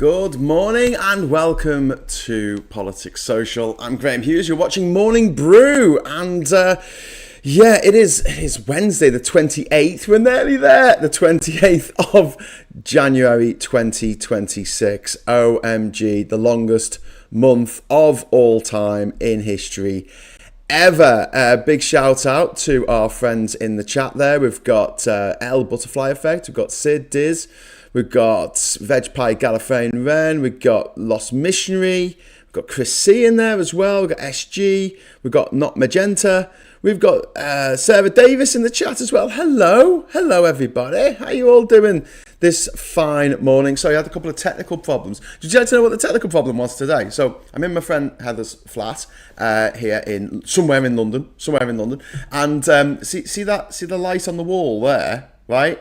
Good morning and welcome to Politics Social. I'm Graham Hughes. You're watching Morning Brew, and it is Wednesday, the 28th. We're nearly there, the 28th of January 2026. OMG, the longest month of all time in history ever. Big shout out to our friends in the chat there. We've got L Butterfly Effect, we've got Sid Diz, we've got Veg Pie Gallifreyan Wren, we've got Lost Missionary, we've got Chris C in there as well, we've got SG, we've got Not Magenta, we've got Sarah Davis in the chat as well. Hello everybody, how you all doing this fine morning? Sorry, I had a couple of technical problems. Did you like to know what the technical problem was today? So I'm in my friend Heather's flat here in somewhere in London, and see the light on the wall there, right?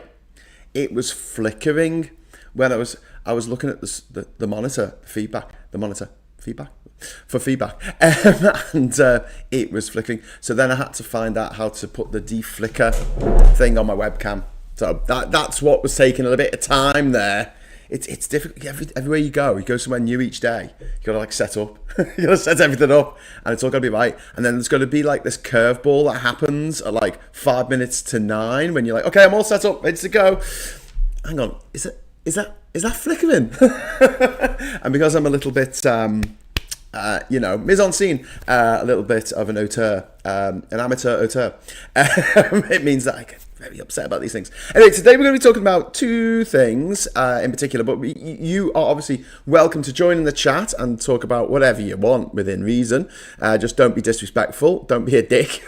It was flickering when I was looking at the monitor feedback, and it was flickering. So then I had to find out how to put the deflicker thing on my webcam. So that's what was taking a little bit of time there. It's difficult. Everywhere you go somewhere new each day. You gotta set up. You gotta set everything up, and it's all gotta be right. And then there's gotta be this curveball that happens at 5 minutes to 9 when you're like, okay, I'm all set up, ready to go. Hang on, is that flickering? And because I'm a little bit, mise en scene, a little bit of an auteur, an amateur auteur, it means that I get very upset about these things. Anyway, today we're going to be talking about two things in particular, but you are obviously welcome to join in the chat and talk about whatever you want within reason. Just don't be disrespectful, don't be a dick,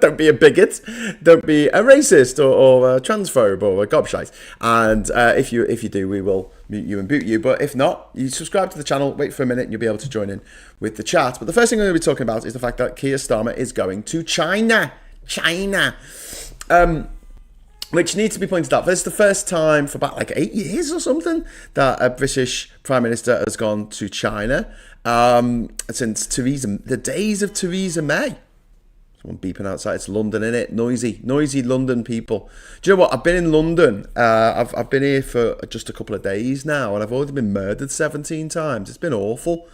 don't be a bigot, don't be a racist or a transphobe or a gobshite. And if you do, we will mute you and boot you. But if not, you subscribe to the channel, wait for a minute, and you'll be able to join in with the chat. But the first thing we're going to be talking about is the fact that Keir Starmer is going to China. Which needs to be pointed out. This is the first time for about 8 years or something that a British Prime Minister has gone to China since the days of Theresa May. Someone beeping outside. It's London, innit? Noisy London people. Do you know what? I've been in London. I've been here for just a couple of days now, and I've already been murdered 17 times. It's been awful.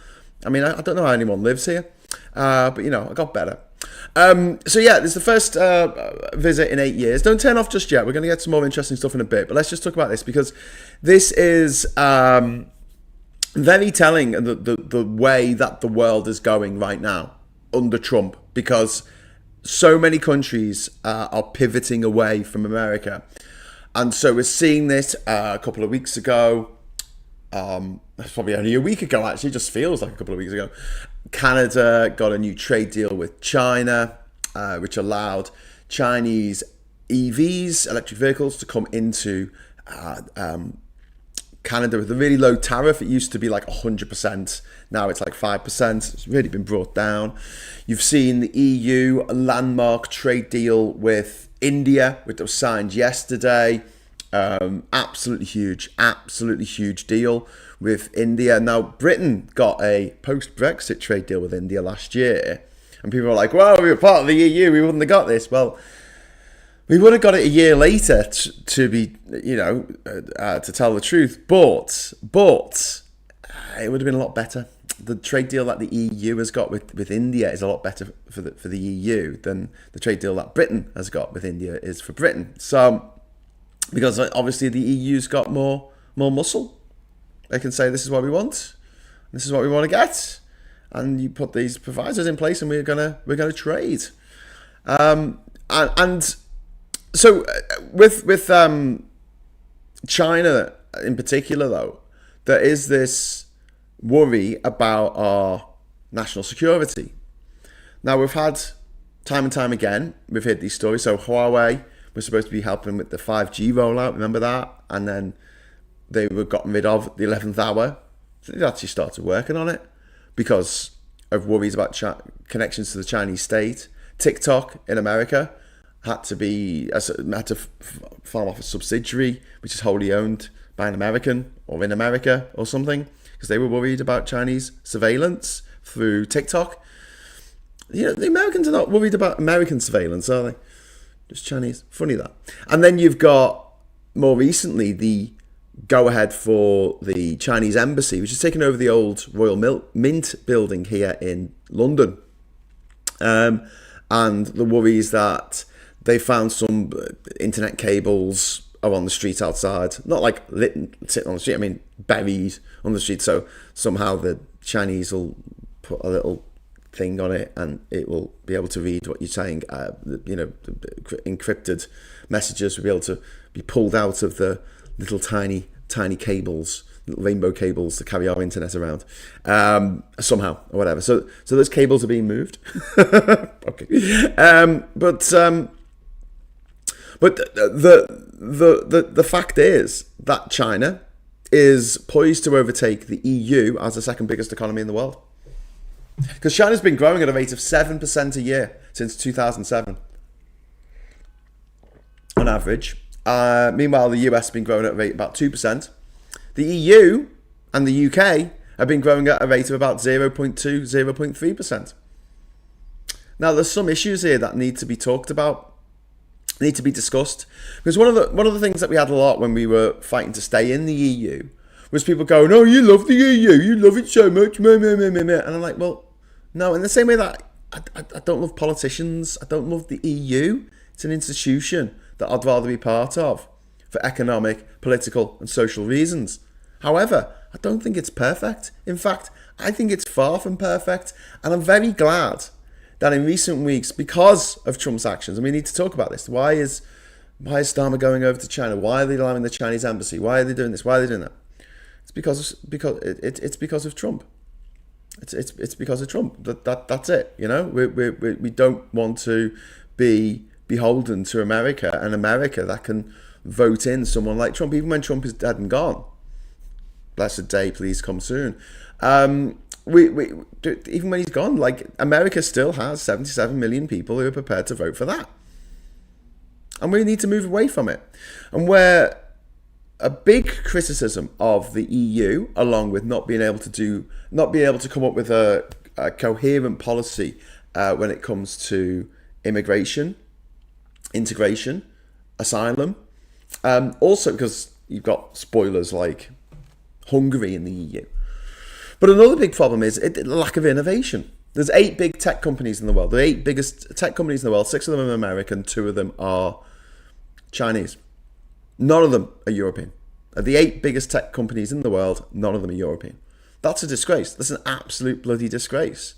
I mean, I don't know how anyone lives here, but I got better. This is the first visit in 8 years. Don't turn off just yet. We're going to get some more interesting stuff in a bit, but let's just talk about this because this is very telling the way that the world is going right now under Trump, because so many countries are pivoting away from America, and so we're seeing this a couple of weeks ago. That's probably only a week ago, actually. It just feels like a couple of weeks ago. Canada got a new trade deal with China, which allowed Chinese EVs, electric vehicles, to come into Canada with a really low tariff. It used to be 100%. Now it's 5%. It's really been brought down. You've seen the EU, a landmark trade deal with India, which was signed yesterday. Absolutely huge deal with India. Now, Britain got a post-Brexit trade deal with India last year, and people are like, well, we were part of the EU, we wouldn't have got this. Well, we would have got it a year later to be, to tell the truth, but it would have been a lot better. The trade deal that the EU has got with India is a lot better for the EU than the trade deal that Britain has got with India is for Britain. So, because obviously the EU's got more muscle. They can say, this is what we want, this is what we want to get, and you put these provisos in place, and we're gonna trade. And so with China in particular, though, there is this worry about our national security. Now, we've had time and time again, we've heard these stories. So Huawei was supposed to be helping with the 5G rollout, remember that? And then they were gotten rid of the 11th hour. So they actually started working on it because of worries about connections to the Chinese state. TikTok in America had to farm off a subsidiary which is wholly owned by an American or in America or something, because they were worried about Chinese surveillance through TikTok. The Americans are not worried about American surveillance, are they? Just Chinese. Funny that. And then you've got more recently the go ahead for the Chinese embassy, which is taking over the old Royal Mint building here in London. And the worries that they found some internet cables are on the street outside, not like sitting on the street, I mean buried on the street. So somehow the Chinese will put a little thing on it and it will be able to read what you're saying. Encrypted messages will be able to be pulled out of the little tiny cables, little rainbow cables to carry our internet around, somehow or whatever. So those cables are being moved. Okay, but the fact is that China is poised to overtake the EU as the second biggest economy in the world, because China's been growing at a rate of 7% a year since 2007 on average. Meanwhile, the US has been growing at a rate of about 2%. The EU and the UK have been growing at a rate of about 0.2, 0.3%. Now, there's some issues here that need to be talked about, need to be discussed. Because one of the things that we had a lot when we were fighting to stay in the EU was people going, "Oh, you love the EU, you love it so much." And I'm like, well, no. In the same way that I don't love politicians, I don't love the EU. It's an institution that I'd rather be part of for economic, political and social reasons. However, I don't think it's perfect. In fact, I think it's far from perfect. And I'm very glad that in recent weeks, because of Trump's actions, and we need to talk about this, why is Starmer going over to China? Why are they allowing the Chinese embassy? Why are they doing this? Why are they doing that? It's because of Trump. It's because of Trump. That's it. You know, we don't want to be beholden to America, and America that can vote in someone like Trump, even when Trump is dead and gone. Blessed day, please come soon. Even when he's gone, like, America still has 77 million people who are prepared to vote for that, and we need to move away from it. And where a big criticism of the EU, along with not being able to come up with a coherent policy when it comes to immigration, integration, asylum. Also because you've got spoilers like Hungary in the EU. But another big problem is the lack of innovation. There's 8 big tech companies in the world. The 8 biggest tech companies in the world, 6 of them are American, 2 of them are Chinese. None of them are European. Of the 8 biggest tech companies in the world, none of them are European. That's a disgrace. That's an absolute bloody disgrace.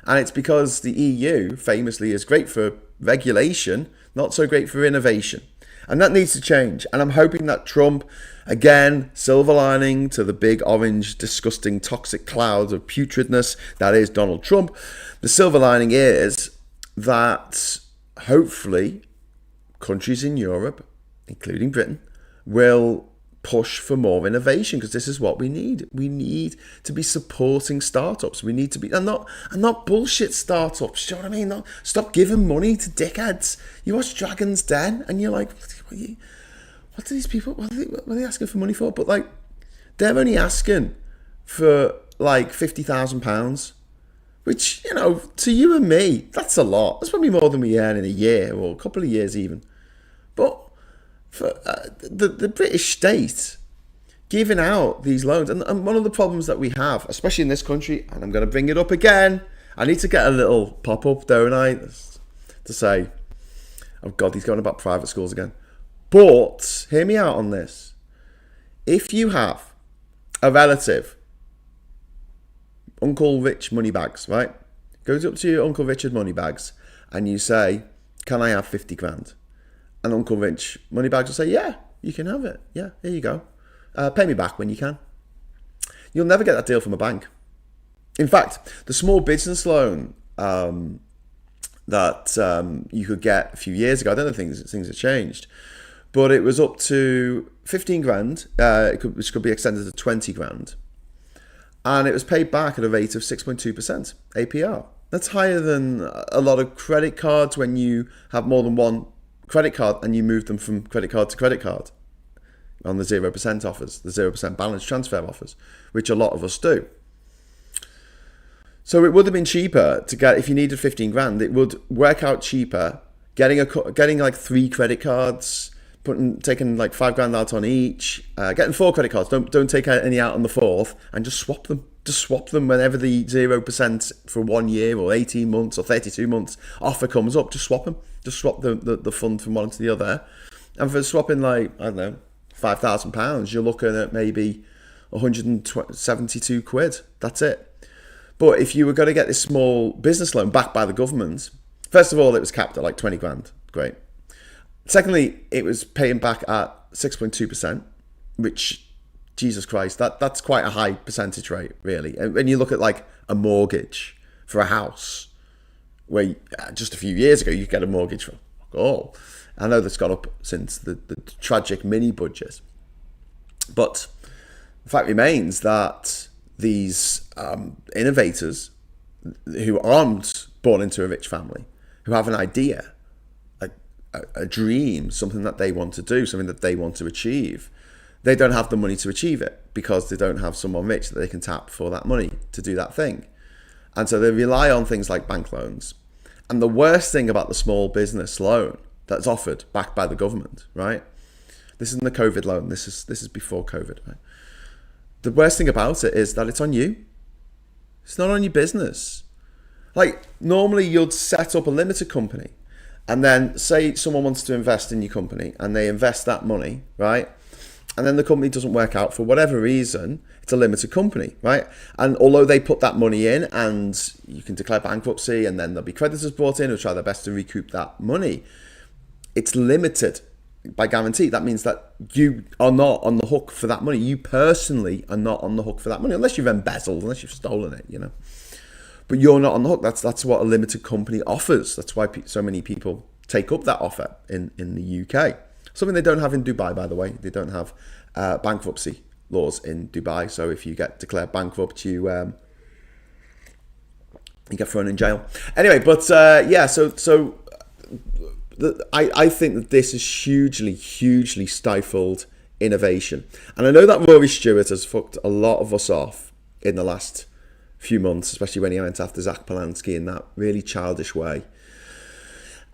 And it's because the EU famously is great for regulation, not so great for innovation. And that needs to change. And I'm hoping that Trump, again, silver lining to the big orange, disgusting, toxic cloud of putridness that is Donald Trump, the silver lining is that hopefully countries in Europe, including Britain, will push for more innovation, because this is what we need. We need to be supporting startups. We need to be, and not bullshit startups. Do you know what I mean? Stop giving money to dickheads. You watch Dragon's Den and you're like, what are these people? What are they asking for money for? But like, they're only asking for like £50,000, which, you know, to you and me, that's a lot. That's probably more than we earn in a year or a couple of years even. But for the British state giving out these loans, and one of the problems that we have, especially in this country, and I'm going to bring it up again, I need to get a little pop-up, don't I, to say, oh God, he's going about private schools again. But hear me out on this. If you have a relative, Uncle Rich Moneybags, right, goes up to your Uncle Richard Moneybags and you say, can I have 50 grand? And Uncle Rich Moneybags will say, yeah, you can have it. Yeah, here you go. Pay me back when you can. You'll never get that deal from a bank. In fact, the small business loan that you could get a few years ago, I don't know if things have changed, but it was up to 15 grand, which could be extended to 20 grand. And it was paid back at a rate of 6.2% APR. That's higher than a lot of credit cards when you have more than one credit card and you move them from credit card to credit card on the 0% offers, the 0% balance transfer offers, which a lot of us do. So it would have been cheaper to get, if you needed 15 grand, it would work out cheaper getting like 3 credit cards, taking like $5,000 out on each, getting 4 credit cards. Don't take any out on the 4th, and just swap them. Just swap them whenever the 0% for 1 year or 18 months or 32 months offer comes up. Just swap them. Just swap the fund from one to the other. And for swapping like, I don't know, £5,000, you're looking at maybe 172 quid. That's it. But if you were going to get this small business loan backed by the government, first of all, it was capped at like 20 grand. Great. Secondly, it was paying back at 6.2%, which, Jesus Christ, that's quite a high percentage rate, really. And when you look at like a mortgage for a house, where just a few years ago you could get a mortgage for, I know that's gone up since the tragic mini budget. But the fact remains that these innovators who aren't born into a rich family, who have an idea, a dream, something that they want to do, something that they want to achieve, they don't have the money to achieve it because they don't have someone rich that they can tap for that money to do that thing. And so they rely on things like bank loans. And the worst thing about the small business loan that's offered backed by the government, right? This isn't the COVID loan. This is before COVID, right? The worst thing about it is that it's on you. It's not on your business. Like, normally you'd set up a limited company, and then say someone wants to invest in your company and they invest that money, right? And then the company doesn't work out for whatever reason. It's a limited company, right? And although they put that money in, and you can declare bankruptcy, and then there'll be creditors brought in who try their best to recoup that money, it's limited by guarantee. That means that you are not on the hook for that money. You personally are not on the hook for that money, unless you've embezzled, unless you've stolen it, But you're not on the hook. That's what a limited company offers. That's why so many people take up that offer in the UK. Something they don't have in Dubai, by the way. They don't have bankruptcy laws in Dubai. So if you get declared bankrupt, you get thrown in jail. Anyway, but I think that this has hugely stifled innovation. And I know that Rory Stewart has fucked a lot of us off in the last few months, especially when he went after Zach Polanski in that really childish way.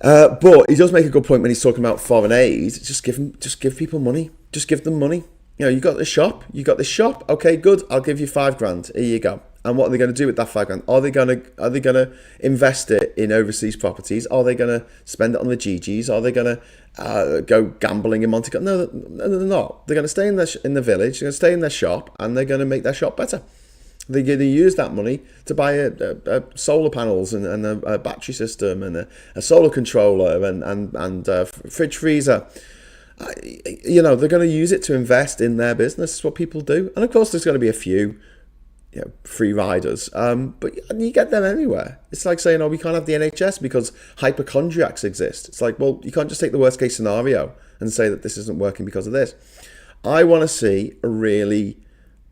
But he does make a good point when he's talking about foreign aid. Just give people money. Just give them money. You got this shop. Okay, good. I'll give you $5,000. Here you go. And what are they going to do with that $5,000? Are they going to invest it in overseas properties? Are they going to spend it on the GGs? Are they going to go gambling in Monte Carlo? No, they're not. They're going to stay in the village. They're going to stay in their shop, and they're going to make their shop better. They're going to use that money to buy solar panels and a battery system and a solar controller and fridge freezer. They're going to use it to invest in their business. That's what people do. And of course, there's going to be a few free riders, but you get them everywhere. It's like saying, we can't have the NHS because hypochondriacs exist. It's like, well, you can't just take the worst case scenario and say that this isn't working because of this. I want to see a really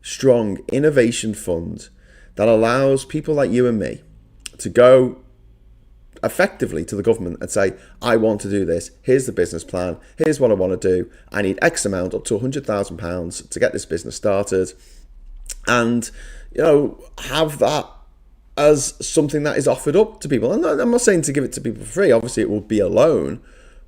strong innovation fund that allows people like you and me to go effectively to the government and say, I want to do this. Here's the business plan. Here's what I want to do. I need X amount, up to £100,000 to get this business started. And, have that as something that is offered up to people. And I'm not saying to give it to people for free. Obviously, it will be a loan,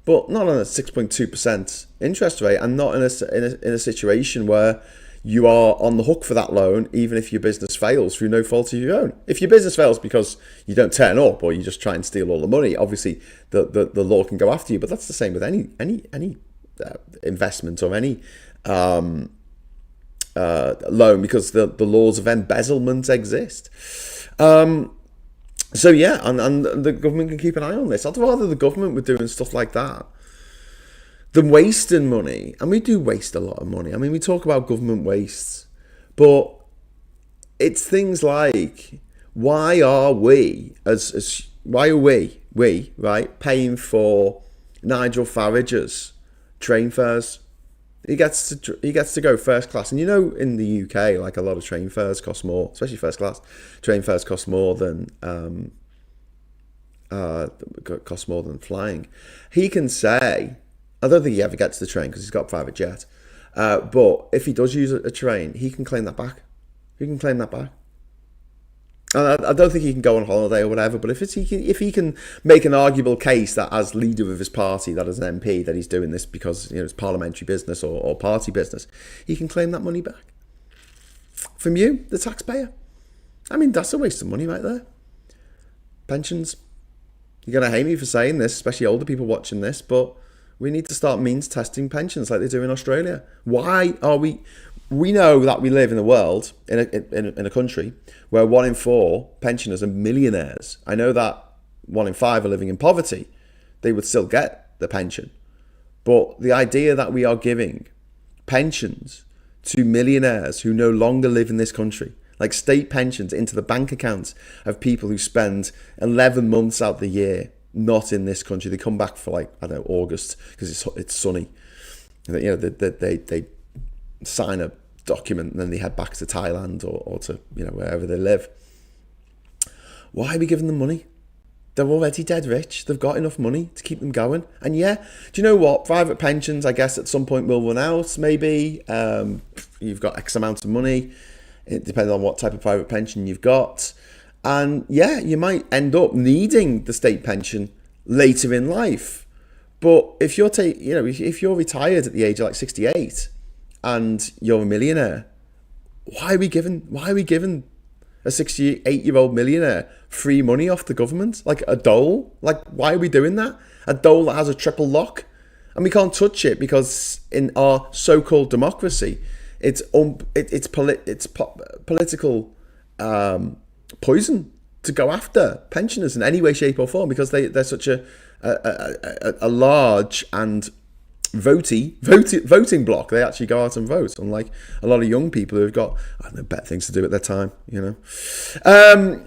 but not on a 6.2% interest rate, and not in a situation where you are on the hook for that loan, even if your business fails through no fault of your own. If your business fails because you don't turn up or you just try and steal all the money, obviously the law can go after you. But that's the same with any investment or any loan, because the laws of embezzlement exist. And the government can keep an eye on this. I'd rather the government were doing stuff like that than wasting money. And we do waste a lot of money. I mean, we talk about government wastes, but it's things like, why are we right paying for Nigel Farage's train fares? He gets to go first class, and in the UK, like, a lot of train fares cost more, especially first class. Train fares cost more than flying. He can say, I don't think he ever gets the train because he's got a private jet. But if he does use a train, he can claim that back. And I don't think he can go on holiday or whatever, but if he can make an arguable case that as leader of his party, that as an MP, that he's doing this because it's parliamentary business or party business, he can claim that money back from you, the taxpayer. I mean, that's a waste of money right there. Pensions. You're going to hate me for saying this, especially older people watching this, but we need to start means testing pensions like they do in Australia. Why are we know that we live in a world, in a country, where 1 in 4 pensioners are millionaires. I know that 1 in 5 are living in poverty. They would still get the pension. But the idea that we are giving pensions to millionaires who no longer live in this country, like state pensions into the bank accounts of people who spend 11 months out the year not in this country. They come back for August because it's sunny. They sign a document and then they head back to Thailand or to wherever they live. Why are we giving them money? They're already dead rich. They've got enough money to keep them going. And do you know what? Private pensions, I guess, at some point will run out. Maybe you've got X amount of money. It depends on what type of private pension you've got. And you might end up needing the state pension later in life. But if you're if you're retired at the age of 68 and you're a millionaire, why are we giving a 68-year-old millionaire free money off the government, like a dole? Why are we doing that? A dole that has a triple lock, and we can't touch it because in our so-called democracy, it's political poison to go after pensioners in any way, shape, or form because they're such a large and voting block. They actually go out and vote, unlike a lot of young people who've got better things to do at their time. I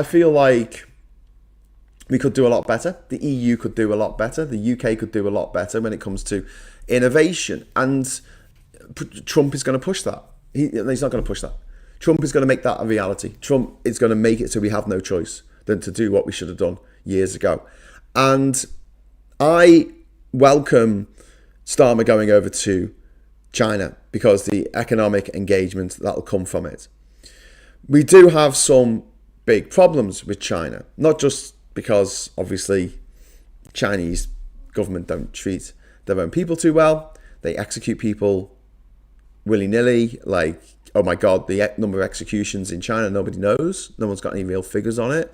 feel like we could do a lot better. The EU could do a lot better. The UK could do a lot better when it comes to innovation. And Trump is going to push that. He's not going to push that. Trump is going to make that a reality. Trump is going to make it so we have no choice than to do what we should have done years ago. And I welcome Starmer going over to China because the economic engagement that will come from it. We do have some big problems with China, not just because obviously Chinese government don't treat their own people too well. They execute people willy-nilly. Oh my God, the number of executions in China, nobody knows. No one's got any real figures on it,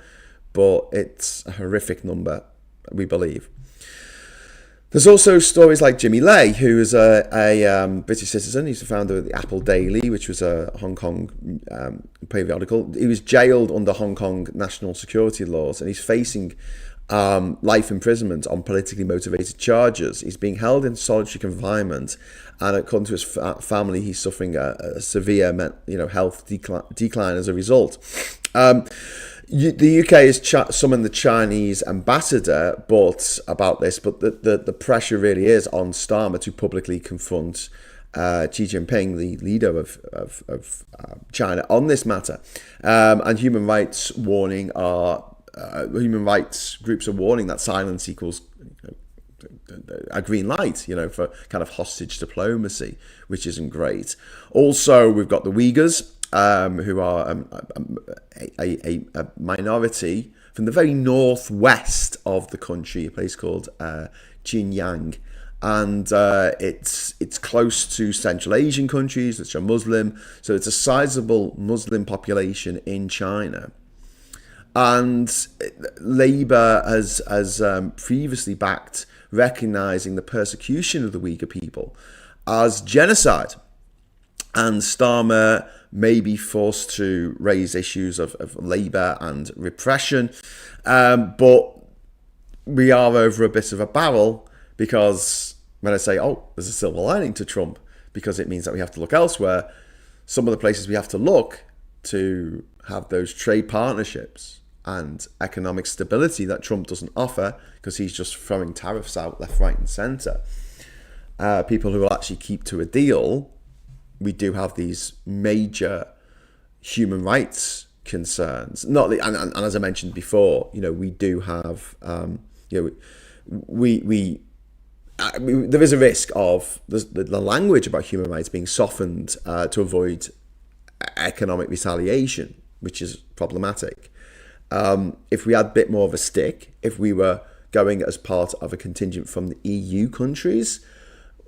but it's a horrific number, we believe. There's also stories like Jimmy Lai, who is a British citizen. He's the founder of the Apple Daily, which was a Hong Kong periodical. He was jailed under Hong Kong national security laws, and he's facing life imprisonment on politically motivated charges. He's being held in solitary confinement, and according to his family, he's suffering a severe health decline as a result. The UK has summoned the Chinese ambassador about this, but the pressure really is on Starmer to publicly confront Xi Jinping, the leader of China, on this matter. And human rights groups are warning that silence equals a green light, for kind of hostage diplomacy, which isn't great. Also, we've got the Uyghurs, who are a minority from the very northwest of the country, a place called Xinjiang, and it's close to Central Asian countries which are Muslim, so it's a sizable Muslim population in China. And Labour has previously backed recognising the persecution of the Uyghur people as genocide. And Starmer may be forced to raise issues of labour and repression. But we are over a bit of a barrel because when I say, there's a silver lining to Trump, because it means that we have to look elsewhere, some of the places we have to look to have those trade partnerships and economic stability that Trump doesn't offer because he's just throwing tariffs out left, right and centre. People who will actually keep to a deal, we do have these major human rights concerns. And as I mentioned before, we do have, there is a risk of the language about human rights being softened to avoid economic retaliation. which is problematic. If we had a bit more of a stick, if we were going as part of a contingent from the EU countries,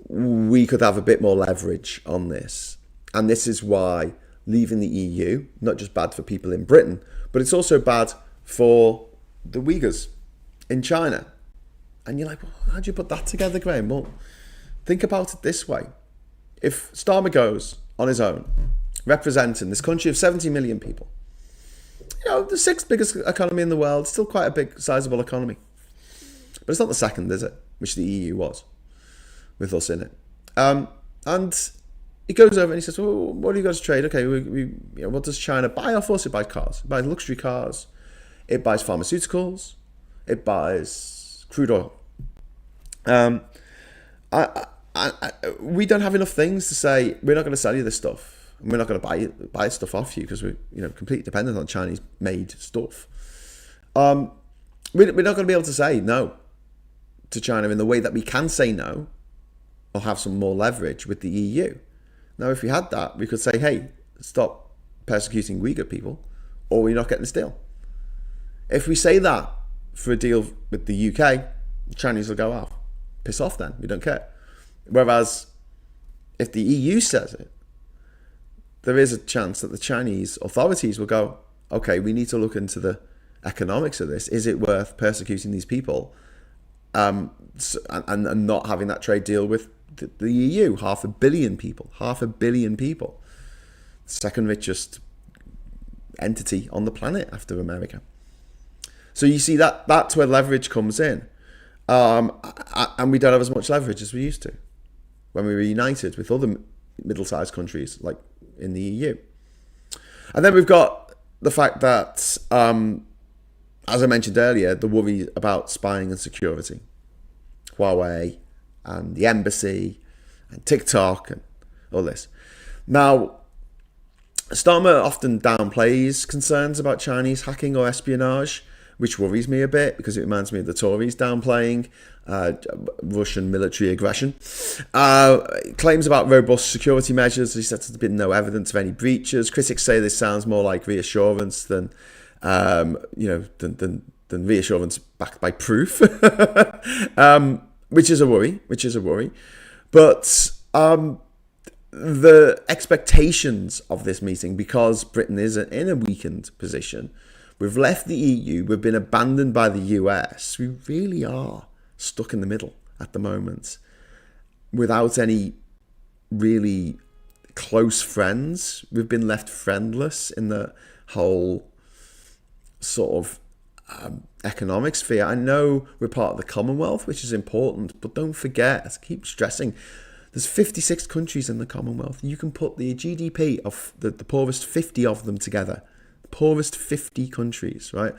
we could have a bit more leverage on this. And this is why leaving the EU, not just bad for people in Britain, but it's also bad for the Uyghurs in China. And you're like, well, how do you put that together, Graham? Well, think about it this way. If Starmer goes on his own, representing this country of 70 million people, the sixth biggest economy in the world, still quite a big, sizable economy. But it's not the second, is it? Which the EU was, with us in it. And he goes over and he says, well, what do you guys trade? Okay, what does China buy off us? It buys cars. It buys luxury cars. It buys pharmaceuticals. It buys crude oil. We don't have enough things to say, we're not going to sell you this stuff. We're not going to buy stuff off you because we're completely dependent on Chinese-made stuff. We're not going to be able to say no to China in the way that we can say no or have some more leverage with the EU. Now, if we had that, we could say, hey, stop persecuting Uyghur people or we're not getting this deal. If we say that for a deal with the UK, the Chinese will go, oh, piss off then, we don't care. Whereas if the EU says it, there is a chance that the Chinese authorities will go, okay, we need to look into the economics of this. Is it worth persecuting these people and not having that trade deal with the EU? 500 million people, 500 million people. Second richest entity on the planet after America. So you see that's where leverage comes in. And we don't have as much leverage as we used to when we were united with other middle-sized countries like in the EU. And then we've got the fact that, as I mentioned earlier, the worry about spying and security. Huawei and the embassy and TikTok and all this. Now, Starmer often downplays concerns about Chinese hacking or espionage, which worries me a bit because it reminds me of the Tories downplaying Russian military aggression. Claims about robust security measures. He said there's been no evidence of any breaches. Critics say this sounds more like reassurance than reassurance backed by proof, which is a worry. But the expectations of this meeting, because Britain is in a weakened position, we've left the EU, we've been abandoned by the US. We really are stuck in the middle at the moment without any really close friends. We've been left friendless in the whole sort of economic sphere. I know we're part of the Commonwealth, which is important, but don't forget, as I keep stressing, there's 56 countries in the Commonwealth. You can put the GDP of the poorest 50 of them together. Poorest 50 countries, right?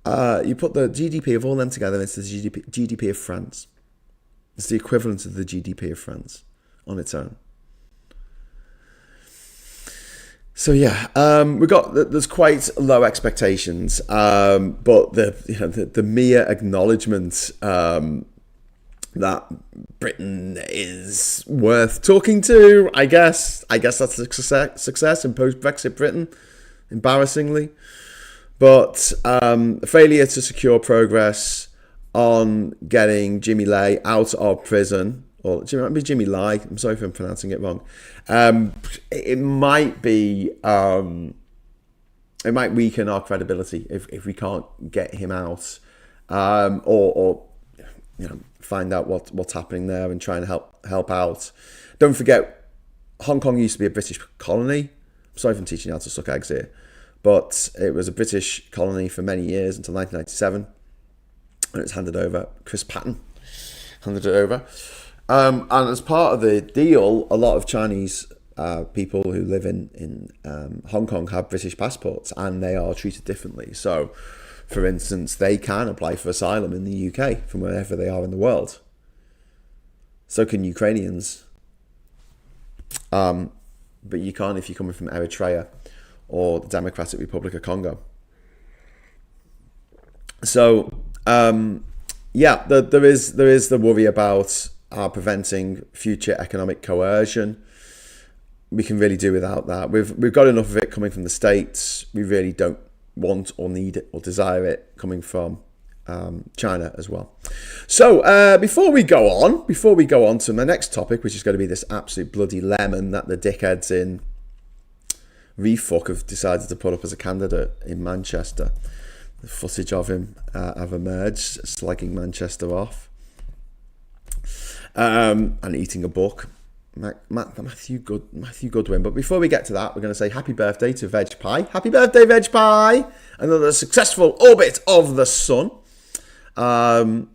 You put the GDP of all them together, it's the GDP of France. It's the equivalent of the GDP of France on its own. So yeah, there's quite low expectations, but the mere acknowledgement that Britain is worth talking to, I guess that's a success in post-Brexit Britain. Embarrassingly, but failure to secure progress on getting Jimmy Lai out of prison, or it might be Jimmy Lai. I'm sorry if I'm pronouncing it wrong. It might be. It might weaken our credibility if we can't get him out, or find out what's happening there and try and help out. Don't forget, Hong Kong used to be a British colony. Sorry if I'm teaching you how to suck eggs here, but it was a British colony for many years until 1997, and it was handed over. Chris Patten handed it over, and as part of the deal, a lot of Chinese people who live in Hong Kong have British passports, and they are treated differently. So, for instance, they can apply for asylum in the UK from wherever they are in the world. So can Ukrainians. But you can't if you're coming from Eritrea or the Democratic Republic of Congo. So, there is the worry about preventing future economic coercion. We can really do without that. We've got enough of it coming from the States. we really don't want or need it or desire it coming from China as well. So before we go on to my next topic, which is going to be this absolute bloody lemon that the dickheads in Refuck have decided to put up as a candidate in Manchester. The footage of him have emerged, slagging Manchester off, and eating a book. Matthew Goodwin. But before we get to that, we're going to say happy birthday to Veg Pie. Happy birthday, Veg Pie! Another successful orbit of the sun. And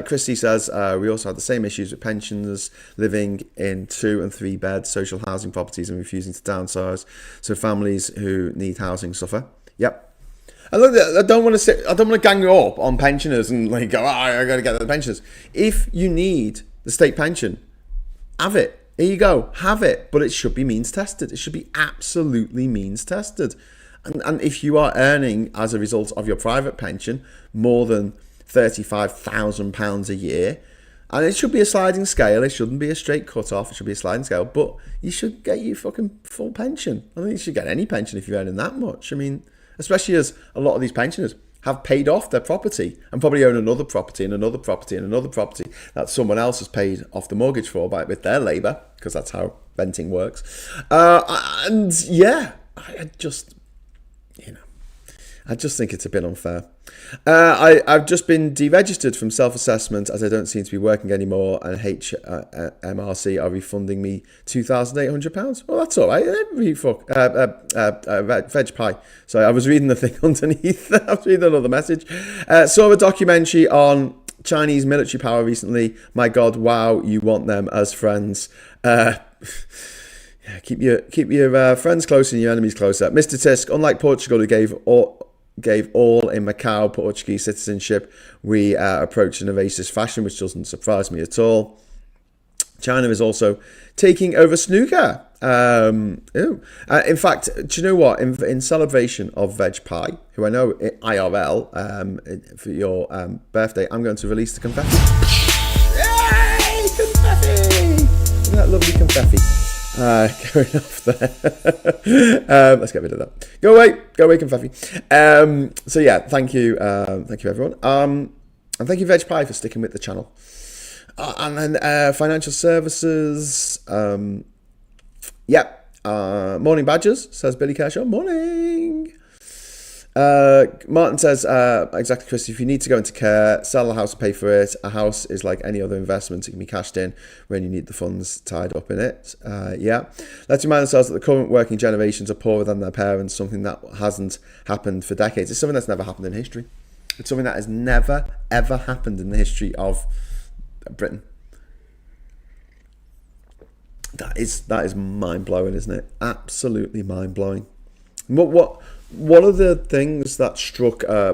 Christy says, we also have the same issues with pensioners living in 2 and 3 bed social housing properties and refusing to downsize. So families who need housing suffer. Yep. I don't want to gang you up on pensioners and like go, I got to get the pensioners. If you need the state pension, have it. Here you go, have it. But it should be means tested. It should be absolutely means tested. And if you are earning as a result of your private pension more than £35,000 a year, and it should be a sliding scale. It shouldn't be a straight cut off. It should be a sliding scale. But you should get your fucking full pension. I think you should get any pension if you're earning that much. I mean, especially as a lot of these pensioners have paid off their property and probably own another property and another property and another property that someone else has paid off the mortgage for with their labour, because that's how renting works. And yeah, I just think it's a bit unfair. I've just been deregistered from self-assessment as I don't seem to be working anymore, and HMRC are refunding me £2,800. Well, that's all right. Veg Pie. Sorry, I was reading the thing underneath. I was reading another message. Saw a documentary on Chinese military power recently. My God, wow, you want them as friends. Keep your friends closer and your enemies closer. Mr. Tisk, unlike Portugal, who gave all in Macau Portuguese citizenship, we approach in a racist fashion, which doesn't surprise me at all. China is also taking over snooker. In fact, do you know what? In celebration of Veg Pie, who I know IRL, for your birthday, I'm going to release the confetti. Yay! Confetti! Isn't that lovely confetti? Going off there. Let's get rid of that. Go away, confetti. So yeah, thank you everyone. And thank you Veg Pie for sticking with the channel. And then financial services. Morning Badgers, says Billy Kershaw. Morning. Martin says, exactly, Chris, if you need to go into care, sell a house and pay for it. A house is like any other investment. It can be cashed in when you need the funds tied up in it. Let's remind ourselves that the current working generations are poorer than their parents, something that hasn't happened for decades. It's something that's never happened in history. It's something that has never, ever happened in the history of Britain. That is mind-blowing, isn't it? Absolutely mind-blowing. One of the things that struck, I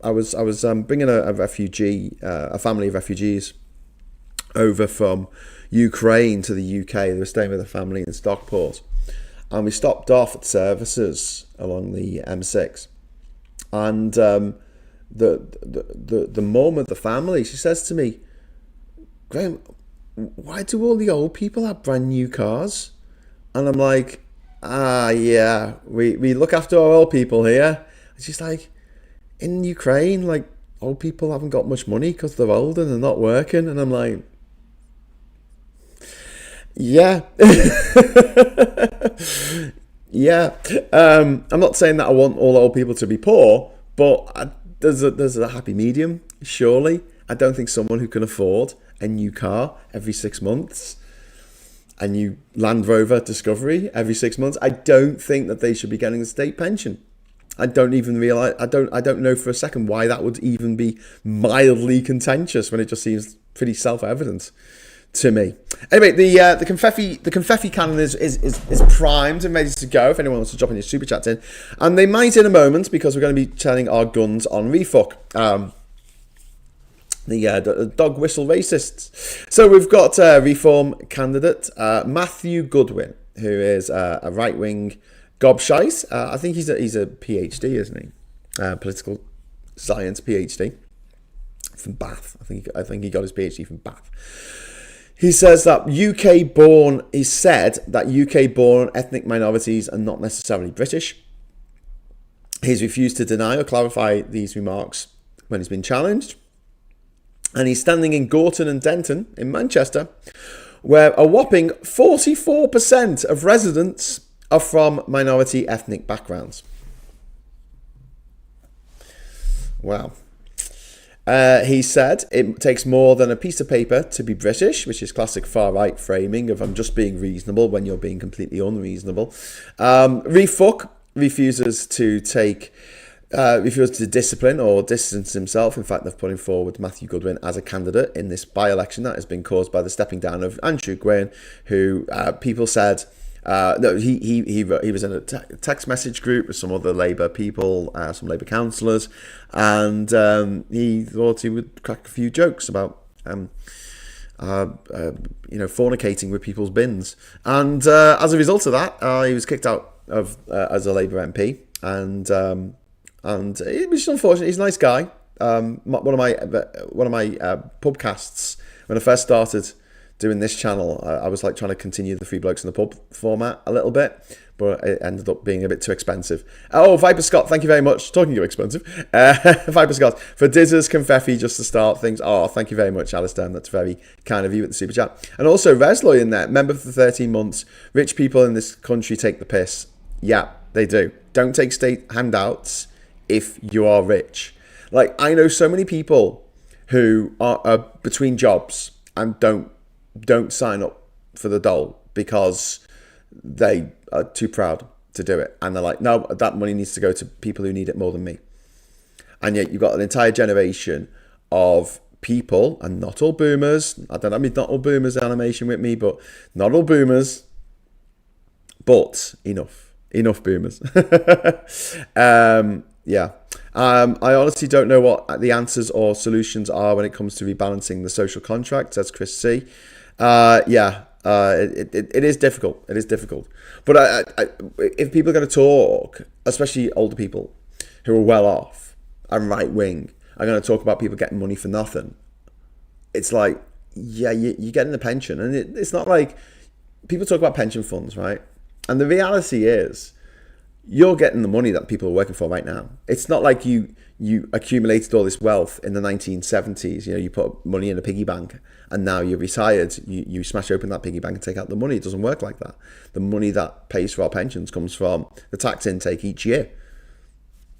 was bringing a family of refugees over from Ukraine to the UK. They were staying with a family in Stockport, and we stopped off at services along the M6. And the mum of the family, she says to me, "Graham, why do all the old people have brand new cars?" And I'm like, yeah, we look after our old people here. And she's like, in Ukraine, like, old people haven't got much money because they're old and they're not working. And I'm like, yeah. Yeah. I'm not saying that I want all old people to be poor, but there's a happy medium, surely. I don't think someone who can afford a new car every 6 months, a new Land Rover Discovery every 6 months, I don't think that they should be getting a state pension. I don't even realise, I don't know for a second why that would even be mildly contentious when it just seems pretty self-evident to me. Anyway, the confetti cannon is primed and ready to go if anyone wants to drop in your super chats in. And they might in a moment, because we're going to be turning our guns on Refuck. The dog whistle racists. So we've got a reform candidate, Matthew Goodwin, who is a right-wing gobshite. I think he's a PhD, isn't he? Political science PhD from Bath. I think he got his PhD from Bath. He says that UK-born ethnic minorities are not necessarily British. He's refused to deny or clarify these remarks when he's been challenged. And he's standing in Gorton and Denton in Manchester, where a whopping 44% of residents are from minority ethnic backgrounds. Wow. He said it takes more than a piece of paper to be British, which is classic far-right framing of I'm just being reasonable when you're being completely unreasonable. Refuck refuses to discipline or distance himself. In fact, they've put him forward Matthew Goodwin as a candidate in this by-election that has been caused by the stepping down of Andrew Gwynn, who people said he was in a text message group with some other Labour people, some Labour councillors, and he thought he would crack a few jokes about fornicating with people's bins, and as a result of that, he was kicked out of as a Labour MP, and it was unfortunate. He's a nice guy. One of my pubcasts, when I first started doing this channel, I was like trying to continue the Three Blokes in the Pub format a little bit, but it ended up being a bit too expensive. Oh, Viper Scott, thank you very much. Talking of expensive, Viper Scott, for Dizzers Confetti just to start things. Oh, thank you very much, Alistair. That's very kind of you at the super chat. And also Resloy in there, member for 13 months. Rich people in this country take the piss. Yeah, they do. Don't take state handouts if you are rich. Like, I know so many people who are between jobs and don't sign up for the dole because they are too proud to do it, and they're like, no, that money needs to go to people who need it more than me. And yet you've got an entire generation of people, and not all boomers, not all boomers animation with me, but not all boomers, but enough boomers. I honestly don't know what the answers or solutions are when it comes to rebalancing the social contract, says Chris C. It is difficult. It is difficult. But if people are going to talk, especially older people who are well off and right wing, are going to talk about people getting money for nothing, it's like, yeah, you're getting a pension. And it's not like people talk about pension funds, right? And the reality is, you're getting the money that people are working for right now. It's not like you accumulated all this wealth in the 1970s. You put money in a piggy bank and now you're retired. You smash open that piggy bank and take out the money. It doesn't work like that. The money that pays for our pensions comes from the tax intake each year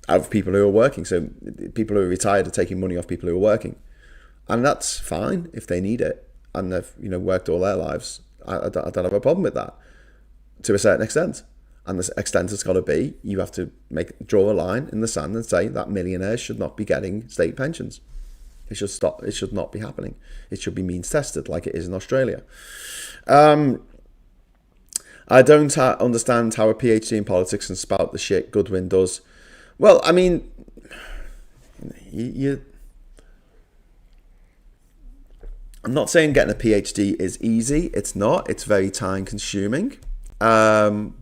of people who are working. So people who are retired are taking money off people who are working. And that's fine if they need it and they've worked all their lives. I don't have a problem with that to a certain extent. And the extent it's got to be, you have to draw a line in the sand and say that millionaires should not be getting state pensions. It should stop. It should not be happening. It should be means tested like it is in Australia. I don't understand how a PhD in politics can spout the shit Goodwin does. Well, I mean, I'm not saying getting a PhD is easy. It's not. It's very time consuming. Veg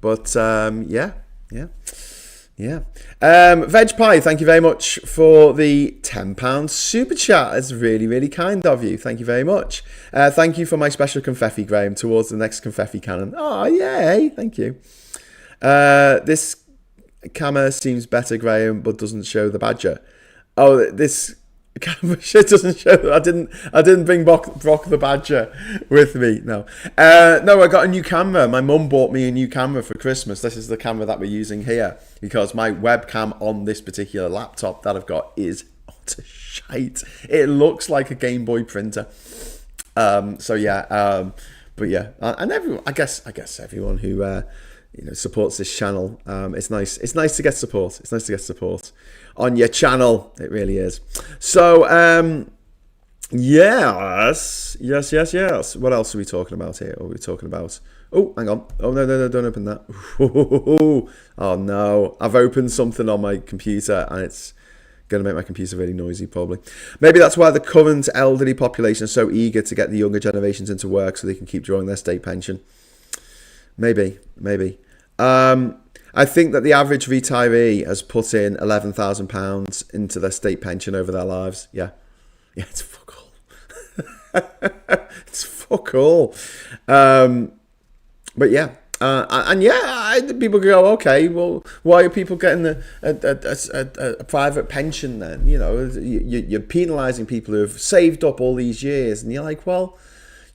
Pie, thank you very much for the £10 super chat. It's really, really kind of you. Thank you very much. Thank you for my special confetti, Graham, towards the next confetti cannon. Oh, yay. Thank you. This camera seems better, Graham, but doesn't show the badger. Oh, this camera shit doesn't show. I didn't bring Brock the Badger with me. No, I got a new camera. My mum bought me a new camera for Christmas. This is the camera that we're using here because my webcam on this particular laptop that I've got is utter shite. It looks like a Game Boy printer. And everyone, I guess everyone who supports this channel. It's nice. It's nice to get support. It's nice to get support on your channel. It really is. So, yes. What else are we talking about here? What are we talking about? Oh, hang on. Oh, no, don't open that. Oh, no. I've opened something on my computer and it's going to make my computer really noisy, probably. Maybe that's why the current elderly population is so eager to get the younger generations into work so they can keep drawing their state pension. Maybe. I think that the average retiree has put in £11,000 into their state pension over their lives. Yeah, it's fuck all. It's fuck all. But yeah, And yeah, people go, okay, well, why are people getting a private pension then? You know, you're penalising people who have saved up all these years, and you're like, well,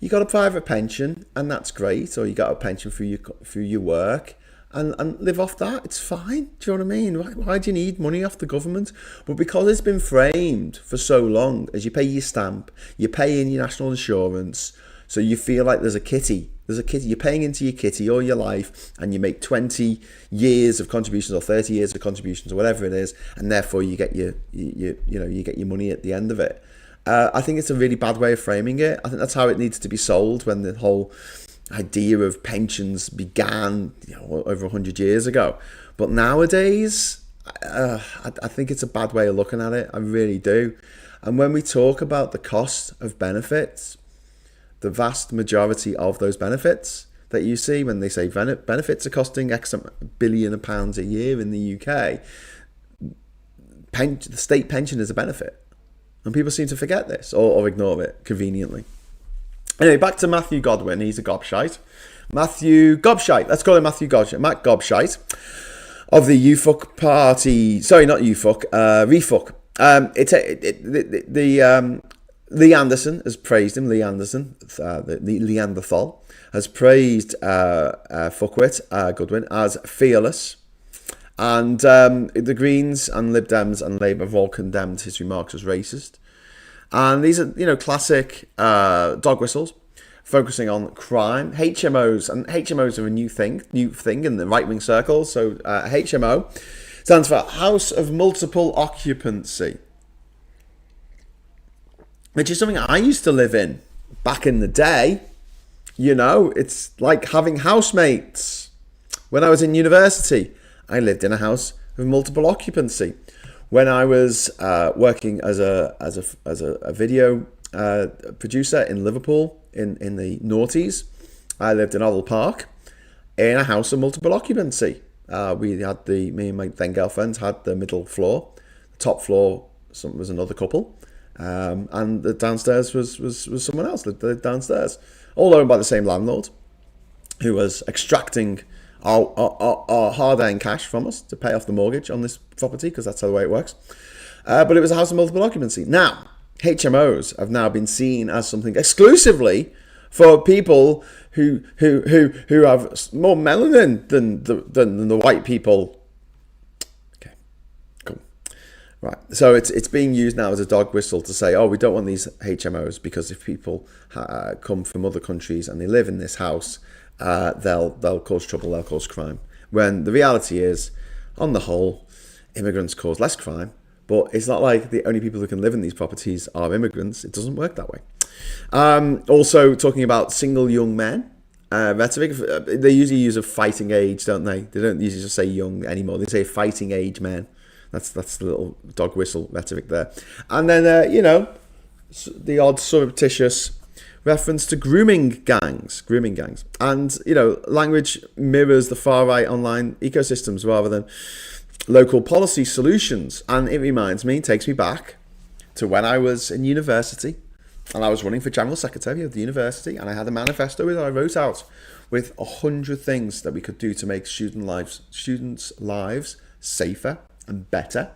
you got a private pension, and that's great, or you got a pension through your work, and live off that. It's fine. Do you know what I mean? Why do you need money off the government? But because it's been framed for so long as you pay your stamp, you pay in your national insurance, so you feel like there's a kitty. You're paying into your kitty all your life, and you make 20 years of contributions or 30 years of contributions or whatever it is, and therefore you get you get your money at the end of it. I think it's a really bad way of framing it. I think that's how it needs to be sold when the whole idea of pensions began, over 100 years ago. But nowadays, I think it's a bad way of looking at it. I really do. And when we talk about the cost of benefits, the vast majority of those benefits that you see when they say benefits are costing X billion of pounds a year in the UK, the state pension is a benefit. And people seem to forget this or ignore it conveniently. Anyway, back to Matthew Godwin. He's a gobshite. Matthew Gobshite. Let's call him Matthew Gobshite. Matt Gobshite of the UFUK party. Sorry, not UFUK. ReFuck. Lee Anderson has praised him. Lee Anderson, the Neanderthal, has praised Fuckwit Goodwin as fearless. And the Greens and Lib Dems and Labour have all condemned his remarks as racist. And these are, classic dog whistles, focusing on crime. HMOs are a new thing in the right-wing circles. So HMO stands for House of Multiple Occupancy, which is something I used to live in back in the day. It's like having housemates. When I was in university, I lived in a house of multiple occupancy. When I was working as a video producer in Liverpool in the noughties, I lived in Oval Park in a house of multiple occupancy. Me and my then girlfriend had the middle floor. The top floor was another couple. And the downstairs was someone else lived downstairs, all owned by the same landlord, who was extracting our hard-earned cash from us to pay off the mortgage on this property, because that's how the way it works. But it was a house of multiple occupancy. Now, HMOs have now been seen as something exclusively for people who have more melanin than the white people. Right, so it's being used now as a dog whistle to say, we don't want these HMOs because if people come from other countries and they live in this house, they'll cause trouble, they'll cause crime. When the reality is, on the whole, immigrants cause less crime, but it's not like the only people who can live in these properties are immigrants. It doesn't work that way. Also, talking about single young men. Rhetoric, they usually use a fighting age, don't they? They don't usually just say young anymore. They say fighting age men. That's the little dog whistle rhetoric there. And then, the odd surreptitious reference to grooming gangs. And, language mirrors the far-right online ecosystems rather than local policy solutions. And it takes me back to when I was in university and I was running for General Secretary of the university, and I had a manifesto that I wrote out with 100 things that we could do to make students' lives safer and better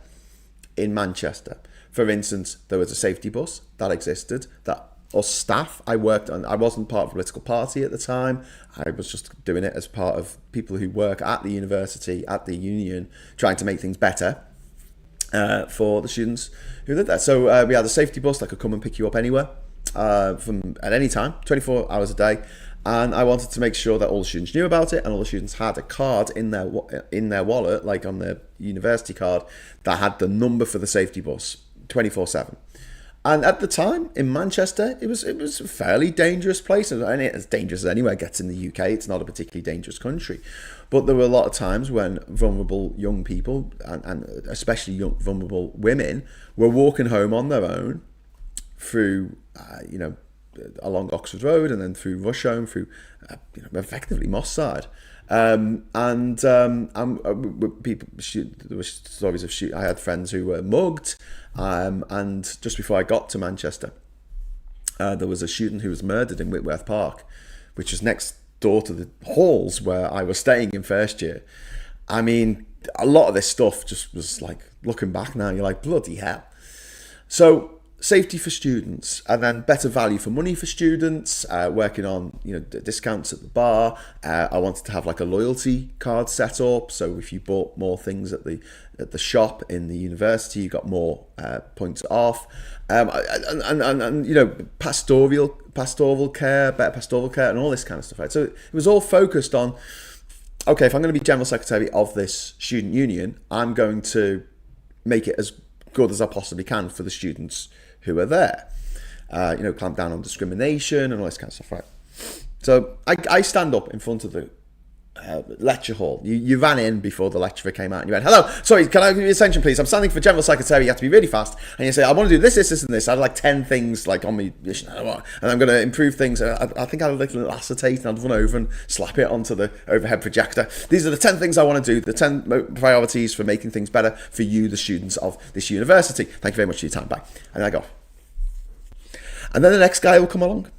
in Manchester. For instance, there was a safety bus that existed that us staff, I worked on. I wasn't part of a political party at the time. I was just doing it as part of people who work at the university, at the union, trying to make things better for the students who lived there. So we had a safety bus that could come and pick you up anywhere from at any time, 24 hours a day. And I wanted to make sure that all the students knew about it, and all the students had a card in their wallet, like on their university card, that had the number for the safety bus 24/7. And at the time in Manchester, it was a fairly dangerous place, and as dangerous as anywhere gets in the UK. It's not a particularly dangerous country, but there were a lot of times when vulnerable young people and especially young vulnerable women were walking home on their own through along Oxford Road and then through Rusholme, through effectively Moss Side. People there were stories of I had friends who were mugged, and just before I got to Manchester, there was a student who was murdered in Whitworth Park, which was next door to the halls where I was staying in first year. I mean, a lot of this stuff just was like, looking back now, you're like, bloody hell. So safety for students, and then better value for money for students, working on, discounts at the bar. I wanted to have like a loyalty card set up, so if you bought more things at the shop in the university, you got more points off. And pastoral care, better pastoral care, and all this kind of stuff. Right? So it was all focused on, okay, if I'm going to be general secretary of this student union, I'm going to make it as good as I possibly can for the students who are there. Clamp down on discrimination and all this kind of stuff, right? So I stand up in front of the lecture hall. You ran in before the lecturer came out and you went, hello, sorry, can I give you attention, please? I'm standing for general secretary. You have to be really fast. And you say, I want to do this, this, and this. I had like 10 things like on me, and I'm going to improve things. I think I had a little acetate and I'd run over and slap it onto the overhead projector. These are the 10 things I want to do, the 10 priorities for making things better for you, the students of this university. Thank you very much for your time. Bye. And I go. And then the next guy will come along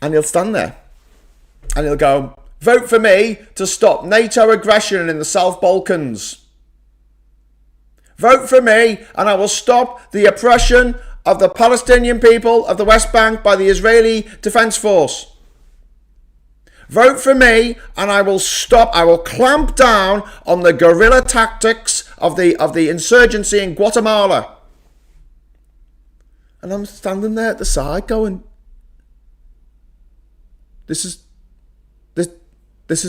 and he'll stand there and he'll go, vote for me to stop NATO aggression in the South Balkans. Vote for me and I will stop the oppression of the Palestinian people of the West Bank by the Israeli Defense Force. Vote for me and I will clamp down on the guerrilla tactics of the insurgency in Guatemala. And I'm standing there at the side going, this is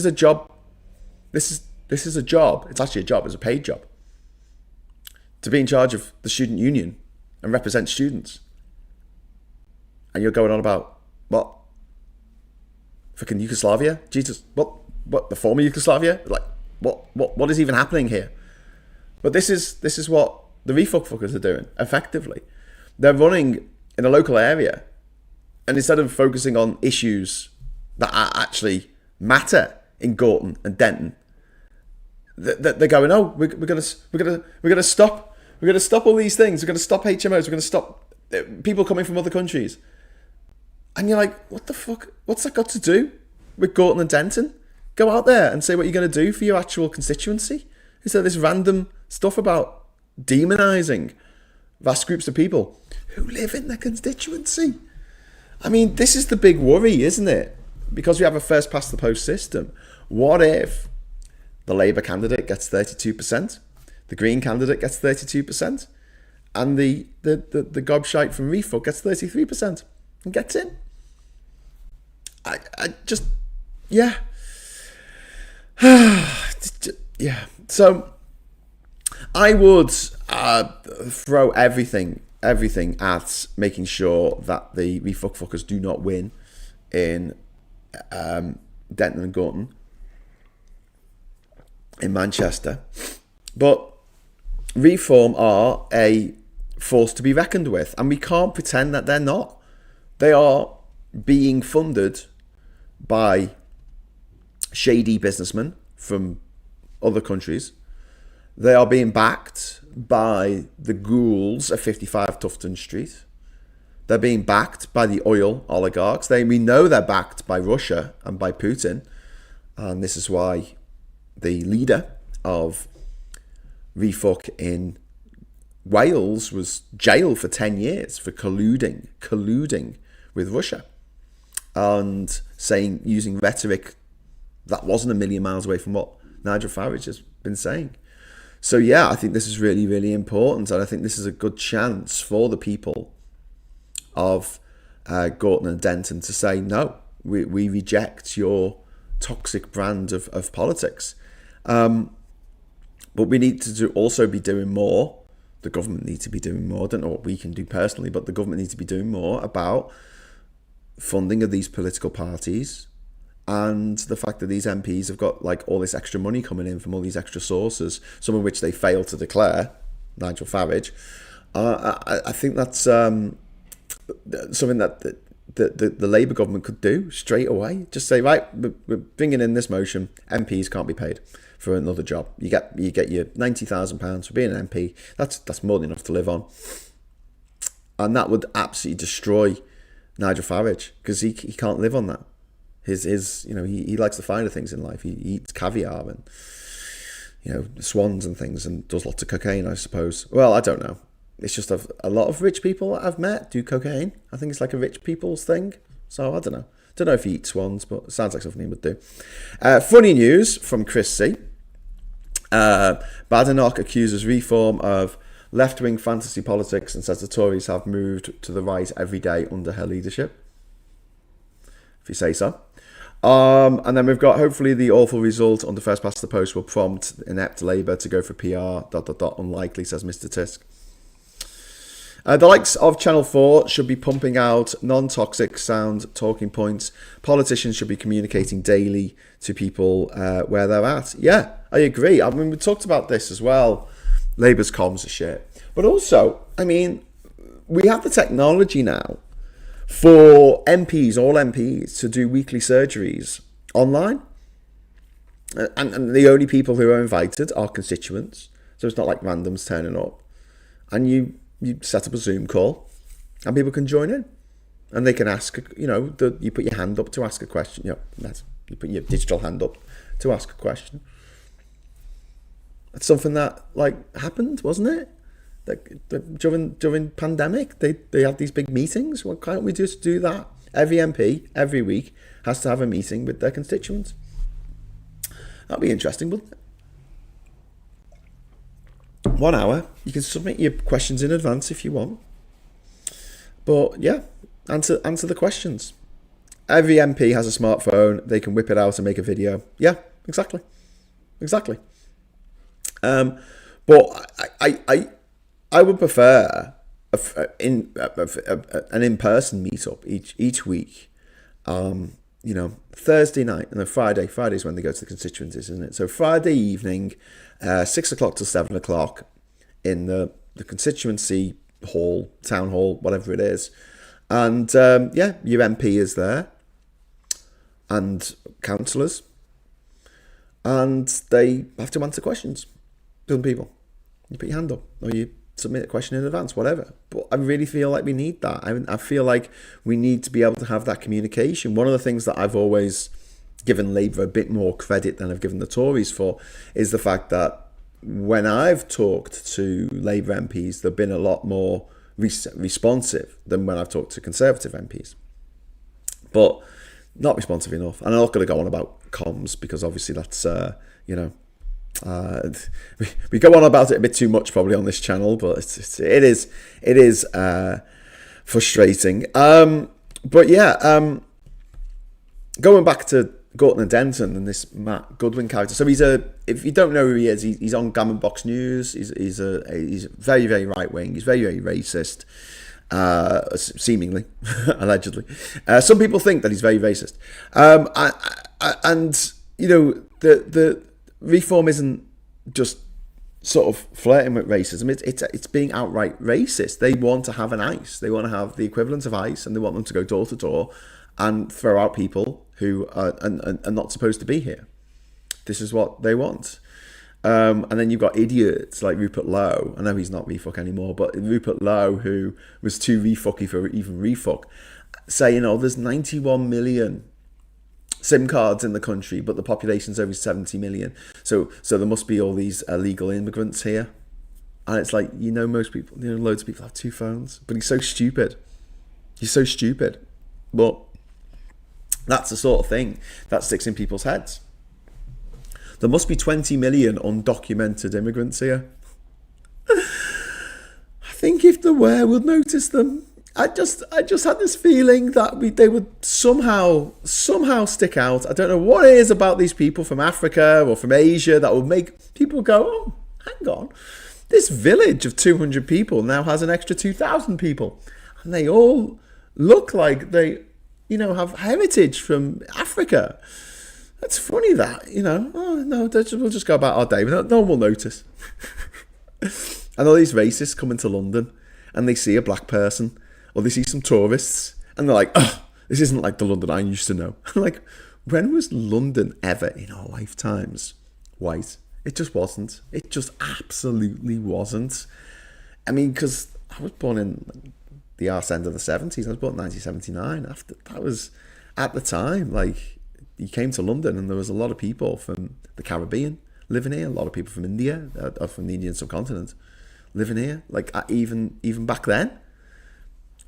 a job. This is a job. It's actually a job. It's a paid job. To be in charge of the student union and represent students. And you're going on about what? Freaking Yugoslavia? Jesus, what the former Yugoslavia? Like what is even happening here? But this is what the refuckfuckers are doing, effectively. They're running in a local area, and instead of focusing on issues that actually matter in Gorton and Denton, they're going, oh, we're gonna stop all these things. We're gonna stop HMOs. We're gonna stop people coming from other countries. And you're like, what the fuck? What's that got to do with Gorton and Denton? Go out there and say what you're gonna do for your actual constituency. Instead of this random stuff about demonising vast groups of people who live in the constituency. I mean, this is the big worry, isn't it? Because we have a first past the post system. What if the Labour candidate gets 32%, the Green candidate gets 32%, and the gobshite from Refuck gets 33% and gets in? Yeah. Yeah. So I would throw everything at making sure that the refuckfuckers do not win in Denton and Gorton in Manchester. But Reform are a force to be reckoned with, and we can't pretend that they're not. They are being funded by shady businessmen from other countries. They are being backed by the ghouls of 55 Tufton Street. They're being backed by the oil oligarchs. We know they're backed by Russia and by Putin. And this is why the leader of Refuck in Wales was jailed for 10 years for colluding with Russia. And using rhetoric that wasn't a million miles away from what Nigel Farage has been saying. So yeah, I think this is really, really important. And I think this is a good chance for the people of Gorton and Denton to say, no, we reject your toxic brand of politics. But we need to also be doing more. The government needs to be doing more. I don't know what we can do personally, but the government needs to be doing more about funding of these political parties and the fact that these MPs have got like all this extra money coming in from all these extra sources, some of which they failed to declare, Nigel Farage. I think that's something that the Labour government could do straight away. Just say, right, we're bringing in this motion, MPs can't be paid for another job. You get your £90,000 for being an MP. That's more than enough to live on. And that would absolutely destroy Nigel Farage because he can't live on that. His he likes the finer things in life. He eats caviar and swans and things, and does lots of cocaine, I suppose. Well, I don't know. It's just a lot of rich people that I've met do cocaine. I think it's like a rich people's thing. So I don't know. Don't know if he eats swans, but it sounds like something he would do. Funny news from Chris C. Badenoch accuses Reform of left-wing fantasy politics and says the Tories have moved to the right every day under her leadership. If you say so. And then we've got, hopefully the awful result on the first past the post will prompt inept Labour to go for PR, ... unlikely, says Mr. Tusk. The likes of Channel 4 should be pumping out non-toxic sound talking points. Politicians should be communicating daily to people where they're at. Yeah, I agree. I mean, we talked about this as well. Labour's comms are shit. But also, I mean, we have the technology now for MPs, all MPs, to do weekly surgeries online. And the only people who are invited are constituents. So it's not like randoms turning up. And you set up a Zoom call and people can join in. And they can ask, you put your hand up to ask a question. You put your digital hand up to ask a question. That's something that happened, wasn't it? During pandemic, they had these big meetings. Why can't we just do that? Every MP, every week, has to have a meeting with their constituents. That'd be interesting, wouldn't it? 1 hour. You can submit your questions in advance if you want. But yeah, answer the questions. Every MP has a smartphone. They can whip it out and make a video. Yeah, exactly. But I would prefer an in-person meetup each week. Thursday night and then Friday. Friday's when they go to the constituencies, isn't it? So Friday evening, 6 o'clock till 7 o'clock in the constituency hall, town hall, whatever it is. And your MP is there and councillors. And they have to answer questions. Some people. You put your hand up or you submit a question in advance, whatever. But I really feel like we need that. I feel like we need to be able to have that communication. One of the things that I've always given Labour a bit more credit than I've given the Tories for is the fact that when I've talked to Labour MPs, they've been a lot more responsive than when I've talked to Conservative MPs. But not responsive enough. And I'm not going to go on about comms because obviously that's, we go on about it a bit too much probably on this channel, but it is frustrating. But yeah, going back to Gorton and Denton and this Matt Goodwin character. So if you don't know who he is, he's on Gammon Box News. He's very, very right wing. He's very, very racist. Seemingly, allegedly. Some people think that he's very racist. The Reform isn't just sort of flirting with racism. It's being outright racist. They want to have an ICE. They want to have the equivalent of ICE, and they want them to go door to door and throw out people who are not supposed to be here. This is what they want. And then you've got idiots like Rupert Lowe. I know he's not refuck anymore, but Rupert Lowe, who was too refucky for even refuck, saying, there's 91 million SIM cards in the country, but the population's over 70 million. So there must be all these illegal immigrants here. And it's like, most people, loads of people have 2 phones. But he's so stupid. But that's the sort of thing that sticks in people's heads. There must be 20 million undocumented immigrants here. I think if there were, we'd notice them. I just had this feeling that they would somehow stick out. I don't know what it is about these people from Africa or from Asia that would make people go, oh, hang on. This village of 200 people now has an extra 2,000 people. And they all look like they, have heritage from Africa. That's funny that, we'll just go about our day. No one will notice. And all these racists come into London and they see a black person or they see some tourists and they're like, oh, this isn't like the London I used to know. I'm like, when was London ever in our lifetimes white? It just wasn't. It just absolutely wasn't. I mean, because I was born in the arse end of the 70s. I was born in 1979. That was, at the time, you came to London and there was a lot of people from the Caribbean living here, a lot of people from India, from the Indian subcontinent living here. Like even back then,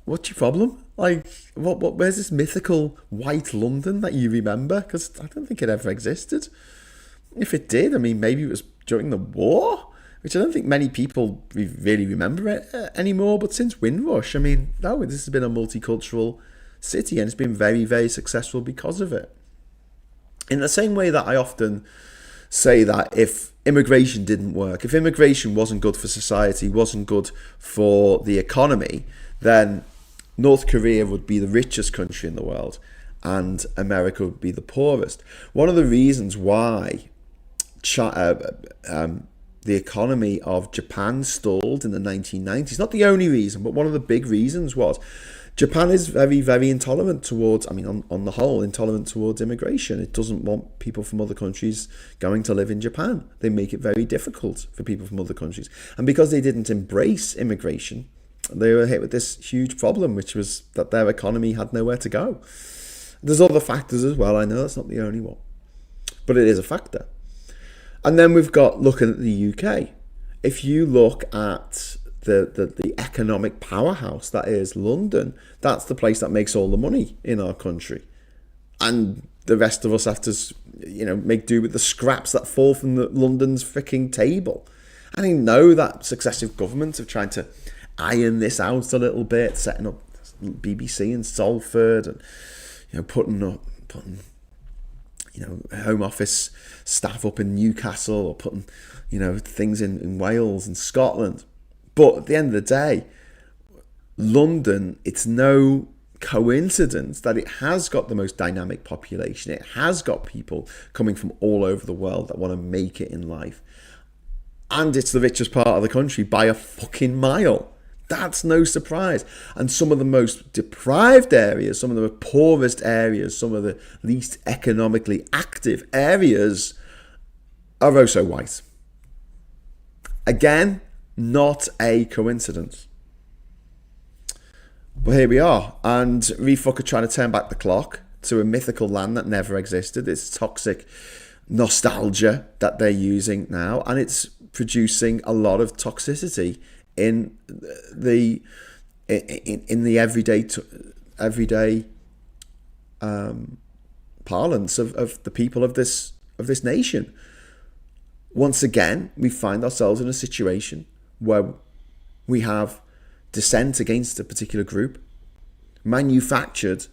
what's your problem? Like, where's this mythical white London that you remember? Because I don't think it ever existed. If it did, I mean, maybe it was during the war, which I don't think many people really remember it anymore. But since Windrush, I mean, no, this has been a multicultural city, and it's been very, very successful because of it. In the same way that I often say that if immigration didn't work, if immigration wasn't good for society, wasn't good for the economy, then North Korea would be the richest country in the world and America would be the poorest. One of the reasons why the economy of Japan stalled in the 1990s, not the only reason, but one of the big reasons was Japan is very, very intolerant towards, I mean, on the whole, intolerant towards immigration. It doesn't want people from other countries going to live in Japan. They make it very difficult for people from other countries. And because they didn't embrace immigration, they were hit with this huge problem, which was that their economy had nowhere to go. There's other factors as well. I know that's not the only one, but it is a factor. And then we've got looking at the UK. If you look at the economic powerhouse that is London, that's the place that makes all the money in our country. And the rest of us have to, make do with the scraps that fall from London's freaking table. And I know that successive governments have tried to iron this out a little bit, setting up BBC in Salford and putting Home Office staff up in Newcastle, or putting things in Wales and Scotland. But at the end of the day, London, it's no coincidence that it has got the most dynamic population. It has got people coming from all over the world that want to make it in life. And it's the richest part of the country by a fucking mile. That's no surprise. And some of the most deprived areas, some of the poorest areas, some of the least economically active areas are also white. Again, not a coincidence. But here we are. And Refuck are trying to turn back the clock to a mythical land that never existed. It's toxic nostalgia that they're using now. And it's producing a lot of toxicity in the everyday parlance of the people of this nation. Once again, we find ourselves in a situation where we have dissent against a particular group manufactured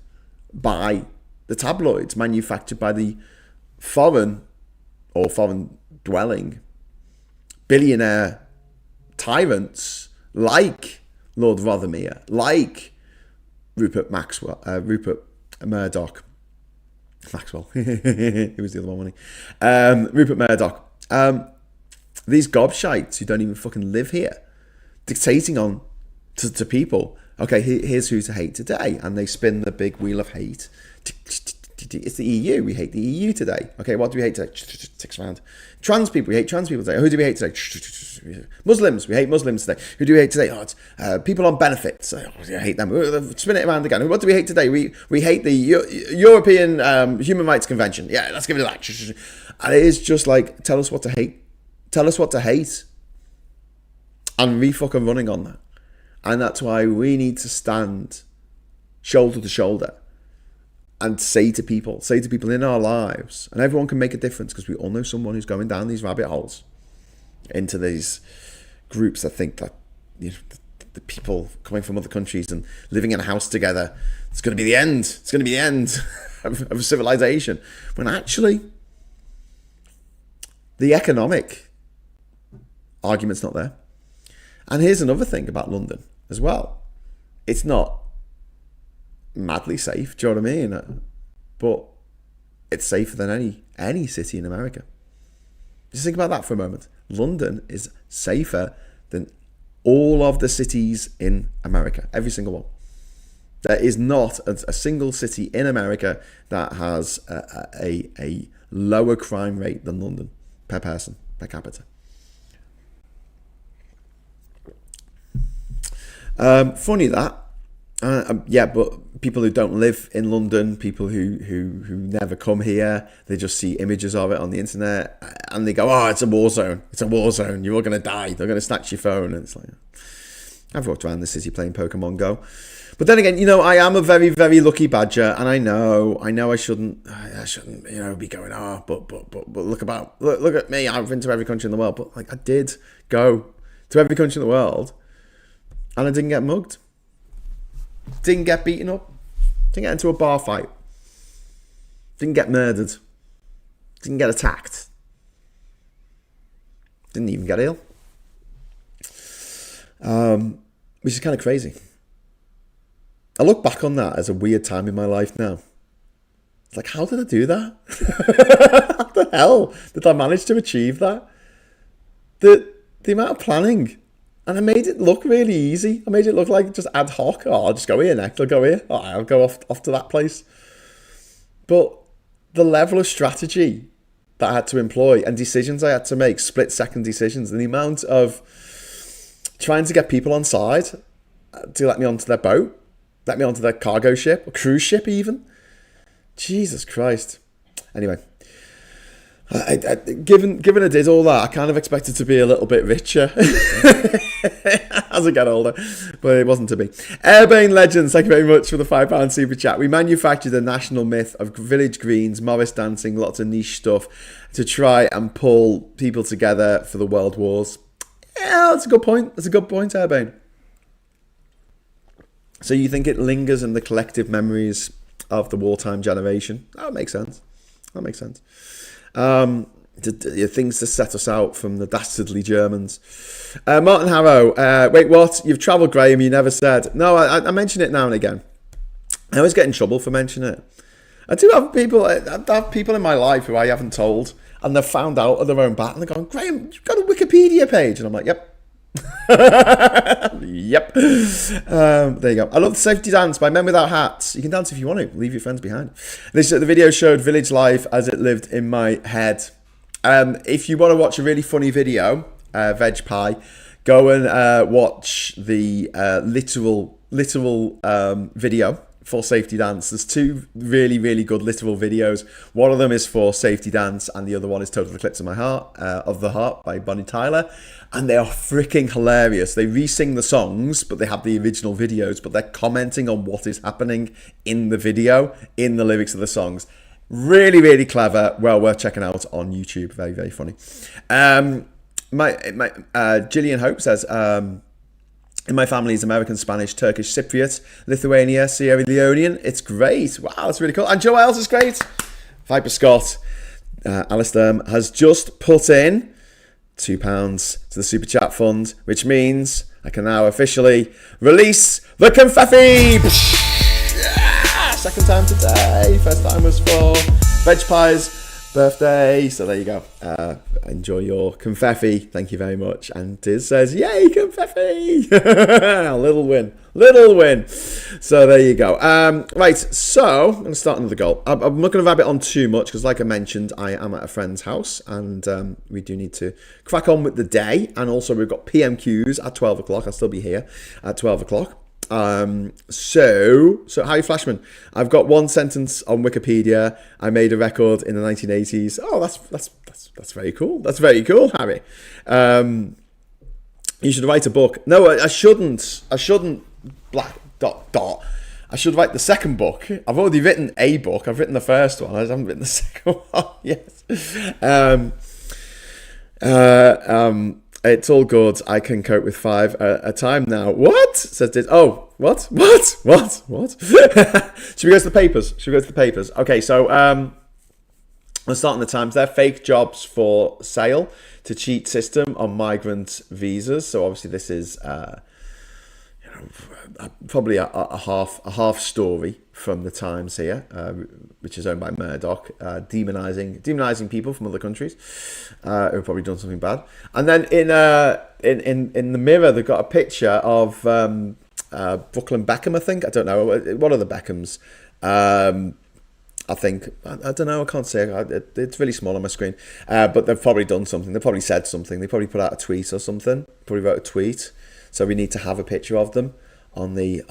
by the tabloids, manufactured by the foreign dwelling billionaire tyrants like Lord Rothermere, like Rupert Murdoch. Maxwell. He was the other one, wasn't he? Rupert Murdoch. These gobshites who don't even fucking live here, dictating on to people, okay, here's who to hate today. And they spin the big wheel of hate. It's the EU. We hate the EU today. Okay, what do we hate today? Ticks around. Trans people. We hate trans people today. Who do we hate today? Muslims. We hate Muslims today. Who do we hate today? Oh, it's people on benefits. I hate them. Spin it around again. What do we hate today? We hate the European Human Rights Convention. Yeah, let's give it a that. And it is just like, tell us what to hate. Tell us what to hate. And Refuck are running on that. And that's why we need to stand shoulder to shoulder and say to people in our lives, and everyone can make a difference, because we all know someone who's going down these rabbit holes into these groups that think that the people coming from other countries and living in a house together, it's going to be the end. It's going to be the end of civilization. When actually, the economic argument's not there. And here's another thing about London as well. It's not madly safe, do you know what I mean? But it's safer than any city in America. Just think about that for a moment. London is safer than all of the cities in America, every single one. There is not a single city in America that has a lower crime rate than London per person, per capita. Funny that. Yeah, but people who don't live in London, people who never come here, they just see images of it on the internet and they go, "Oh, it's a war zone. It's a war zone. You're all gonna die. They're gonna snatch your phone." And it's like, I've walked around the city playing Pokemon Go. But then again, I am a very, very lucky badger, and I know I shouldn't, be going, but look at me. I've been to every country in the world, but like I did go to every country in the world, and I didn't get mugged, didn't get beaten up, didn't get into a bar fight, didn't get murdered, didn't get attacked, didn't even get ill, which is kind of crazy. I look back on that as a weird time in my life now. It's like, how did I do that? How the hell did I manage to achieve that? The amount of planning. And I made it look really easy. I made it look like just ad hoc. Oh, I'll just go here next. I'll go here. Oh, I'll go off to that place. But the level of strategy that I had to employ and decisions I had to make, split-second decisions, and the amount of trying to get people on side to let me onto their boat, let me onto their cargo ship, or cruise ship even. Jesus Christ. Anyway, given I did all that, I kind of expected to be a little bit richer as I get older, but it wasn't to be. Airbane Legends, thank you very much for the £5 super chat. We manufactured the national myth of village greens, Morris dancing, lots of niche stuff to try and pull people together for the world wars. Yeah, that's a good point. That's a good point, Airbane. So you think it lingers in the collective memories of the wartime generation? That makes sense. That makes sense. Things to set us out from the dastardly Germans. Martin Harrow, wait, what? You've travelled, Graham, you never said. No, I mention it now and again. I always get in trouble for mentioning it. I have people in my life who I haven't told, and they've found out of their own bat, and they're going, Graham, you've got a Wikipedia page. And I'm like, yep. Yep. There you go. I love the safety dance by Men Without Hats. You can dance if you want to. Leave your friends behind. The video showed village life as it lived in my head. If you want to watch a really funny video, Veg Pie, go and watch the literal video for Safety Dance. There's two really, really good literal videos. One of them is for Safety Dance, and the other one is Total Eclipse of the Heart by Bonnie Tyler. And they are freaking hilarious. They re-sing the songs, but they have the original videos, but they're commenting on what is happening in the video, in the lyrics of the songs. Really, really clever. Well worth checking out on YouTube. Very, very funny. Gillian Hope says, in my family is American, Spanish, Turkish, Cypriot, Lithuania, Sierra Leonean. It's great. Wow, that's really cool. And Joe Ells is great. Viper Scott, Alistair has just put in £2 to the Super Chat Fund, which means I can now officially release the confetti. Yeah! Second time today. First time was for Veg Pie's birthday. So there you go. Enjoy your confetti. Thank you very much. And Tiz says, yay, confetti. Little win. So there you go. Right, so I'm going to start another goal. I'm not going to rabbit on too much because, like I mentioned, I am at a friend's house and we do need to crack on with the day. And also we've got PMQs at 12 o'clock. I'll still be here at 12 o'clock. So Harry Flashman, I've got one sentence on Wikipedia. I made a record in the 1980s. Oh, that's very cool. That's very cool, Harry. You should write a book. No, I shouldn't. Black dot. I should write the second book. I've already written a book. I've written the first one. I haven't written the second one. Yes. It's all good. I can cope with 5 at a time now. What? Says this. Oh, what? Should we go to the papers? Okay, so let's start on the Times. They're fake jobs for sale to cheat system on migrant visas. So obviously this is probably a half story from the Times here, which is owned by Murdoch, demonising people from other countries who have probably done something bad. And then in the Mirror, they've got a picture of Brooklyn Beckham, I think. I don't know. What are the Beckhams? I think. I don't know. I can't say. It's really small on my screen. But they've probably done something. They've probably said something. They probably put out a tweet or something. Probably wrote a tweet. So we need to have a picture of them on the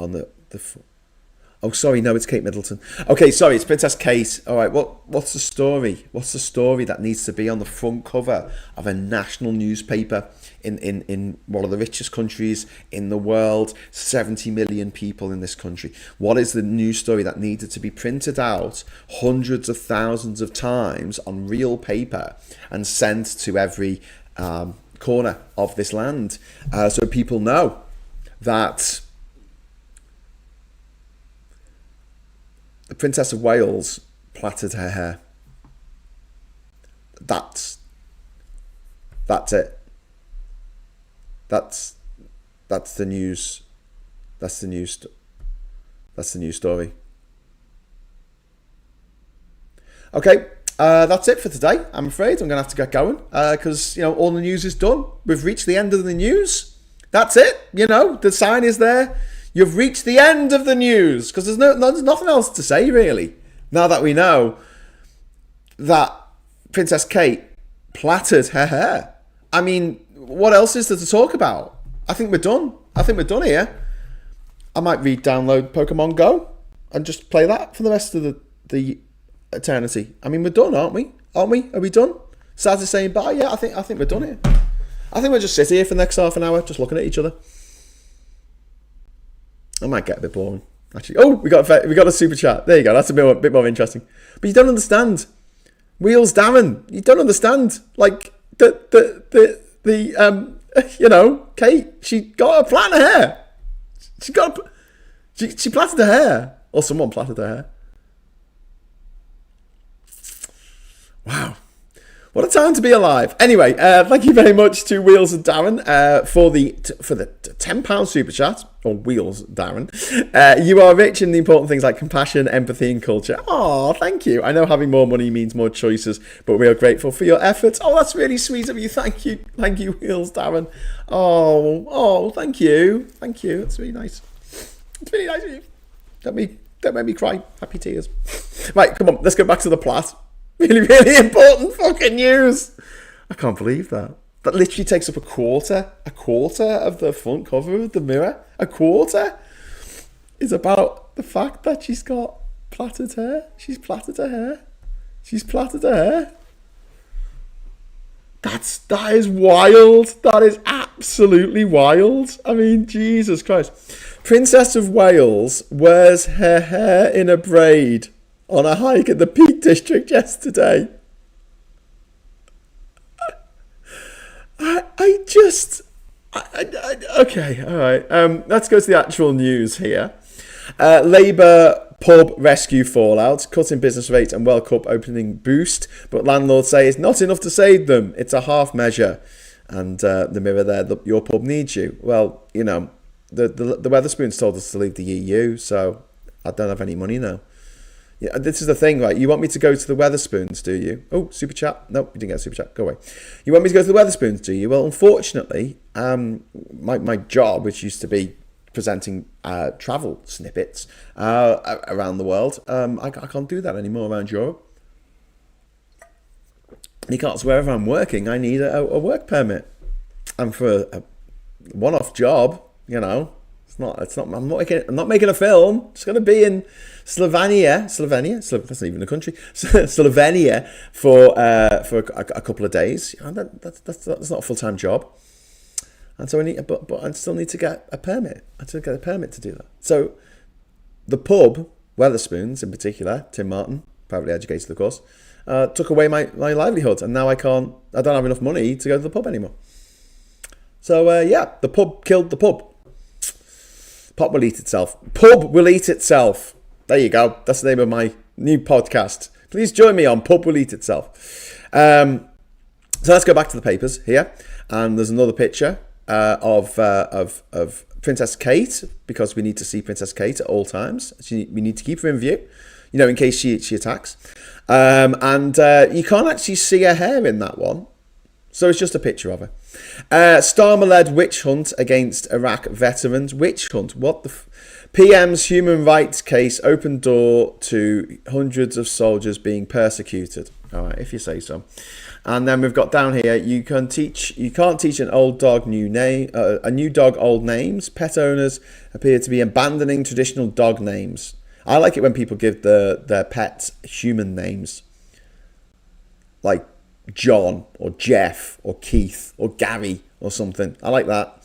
Oh, sorry, no, it's Kate Middleton. Okay, sorry, it's Princess Kate. All right, what's the story? What's the story that needs to be on the front cover of a national newspaper in one of the richest countries in the world? 70 million people in this country. What is the news story that needed to be printed out hundreds of thousands of times on real paper and sent to every corner of this land, so people know that the Princess of Wales plaited her hair? That's it. That's the news. That's the news story. Okay, that's it for today. I'm afraid I'm going to have to get going because all the news is done. We've reached the end of the news. That's it. The sign is there. You've reached the end of the news because there's nothing else to say really. Now that we know that Princess Kate plaited her hair, I mean, what else is there to talk about? I think we're done. Here. I might re-download Pokemon Go and just play that for the rest of the eternity. I mean, we're done, aren't we? Are we done? Sad to saying bye. Yeah, I think we're done here. I think we'll just sit here for the next half an hour, just looking at each other. I might get a bit boring, actually. Oh, we got a super chat. There you go. That's a bit more interesting. But you don't understand, Wheels Darren. You don't understand. Like the Kate. She got a plait in her hair. She plaited her hair, or someone plaited her hair. Wow. What a time to be alive. Anyway, thank you very much to Wheels and Darren for the £10 super chat, or Wheels Darren. You are rich in the important things like compassion, empathy and culture. Oh, thank you. I know having more money means more choices, but we are grateful for your efforts. Oh, that's really sweet of you. Thank you, Wheels Darren. Oh, thank you. It's really nice. It's really nice of you. Don't make me cry. Happy tears. Right, come on, let's go back to the plot. Really, really important fucking news. I can't believe that. That literally takes up a quarter of the front cover of the Mirror. A quarter is about the fact that she's got plaited hair. She's plaited her hair. That is wild. That is absolutely wild. I mean, Jesus Christ. Princess of Wales wears her hair in a braid on a hike at the Peak District yesterday. Okay, all right. Let's go to the actual news here. Labour pub rescue fallout, cutting business rates and World Cup opening boost, but landlords say it's not enough to save them. It's a half measure. And the Mirror there, your pub needs you. Well, the Wetherspoons told us to leave the EU, so I don't have any money now. Yeah, this is the thing, right? You want me to go to the Wetherspoons, do you? Oh, super chat. No, you didn't get a super chat. Go away. You want me to go to the Wetherspoons, do you? Well, unfortunately, my job, which used to be presenting travel snippets around the world, I can't do that anymore around Europe. Because wherever I'm working, I need a work permit. And for a one-off job, it's not. I'm not making a film. It's going to be in Slovenia. That's not even a country. Slovenia for a couple of days. That's not a full-time job. And so but I still need to get a permit. I still get a permit to do that. So the pub, Wetherspoons in particular, Tim Martin, privately educated of course, took away my livelihood, and now I don't have enough money to go to the pub anymore. So the pub killed the pub. Pub will eat itself. Pub will eat itself. There you go. That's the name of my new podcast. Please join me on Pub will eat itself. So let's go back to the papers here, and there's another picture of Princess Kate, because we need to see Princess Kate at all times. We need to keep her in view, in case she attacks. And you can't actually see her hair in that one. So it's just a picture of her. Starmer-led witch hunt against Iraq veterans. Witch hunt? What the... PM's human rights case opened door to hundreds of soldiers being persecuted. All right, if you say so. And then we've got down here, you can't teach an old dog new name, a new dog old names. Pet owners appear to be abandoning traditional dog names. I like it when people give their pets human names, like John or Jeff or Keith or Gary or something. I like that.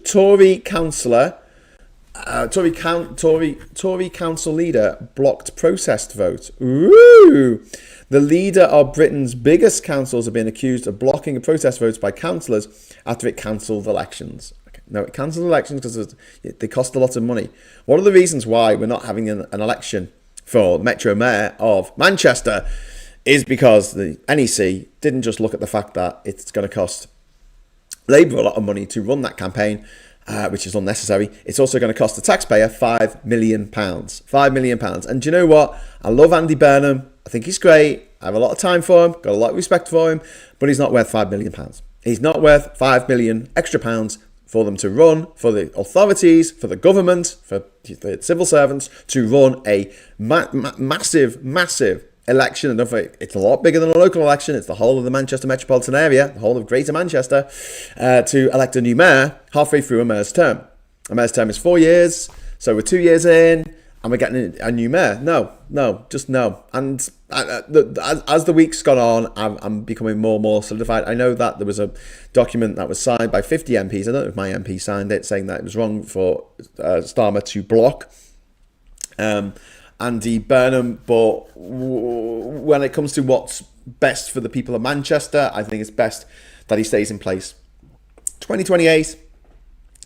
Tory councillor, Tory council leader blocked protest vote. Ooh. The leader of Britain's biggest councils have been accused of blocking protest votes by councillors after it cancelled elections. Okay. No, it cancelled elections because they cost a lot of money. One of the reasons why we're not having an election for Metro Mayor of Manchester is because the NEC didn't just look at the fact that it's going to cost Labour a lot of money to run that campaign, which is unnecessary. It's also going to cost the taxpayer £5 million. £5 million. And do you know what? I love Andy Burnham. I think he's great. I have a lot of time for him, got a lot of respect for him, but he's not worth £5 million. He's not worth £5 million extra pounds for them to run, for the authorities, for the government, for the civil servants to run a massive election. And it's a lot bigger than a local election. It's the whole of the Manchester metropolitan area, the whole of Greater Manchester, to elect a new mayor halfway through a mayor's term. A mayor's term is 4 years, so we're 2 years in, and we're getting a new mayor. No, just no. And as the week's gone on, I'm becoming more and more solidified. I know that there was a document that was signed by 50 MPs. I don't know if my MP signed it, saying that it was wrong for Starmer to block Andy Burnham. But when it comes to what's best for the people of Manchester, I think it's best that he stays in place. 2028,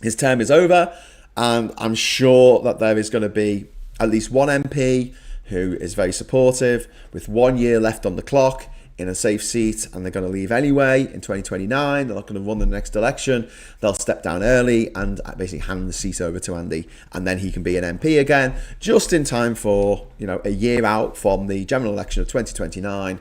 his term is over, and I'm sure that there is going to be at least one MP who is very supportive, with 1 year left on the clock in a safe seat, and they're going to leave anyway in 2029. They're not going to run the next election. They'll step down early and basically hand the seat over to Andy, and then he can be an MP again, just in time for, a year out from the general election of 2029,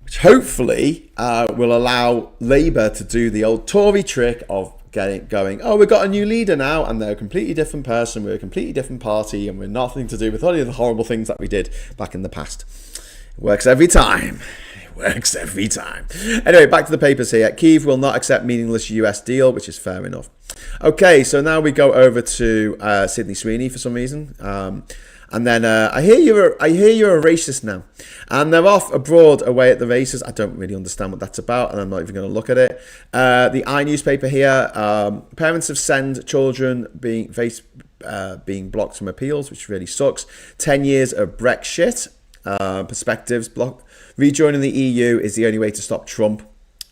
which hopefully will allow Labour to do the old Tory trick of going, we've got a new leader now, and they're a completely different person, we're a completely different party, and we're nothing to do with any of the horrible things that we did back in the past. It works every time. Anyway, back to the papers here. Kyiv will not accept meaningless US deal, which is fair enough. Okay, so now we go over to Sydney Sweeney for some reason. And then I hear you're a racist now, and they're off abroad away at the races. I don't really understand what that's about, and I'm not even going to look at it. The I newspaper here: parents have sent children being blocked from appeals, which really sucks. 10 years of Brexit perspectives blocked. Rejoining the EU is the only way to stop Trump.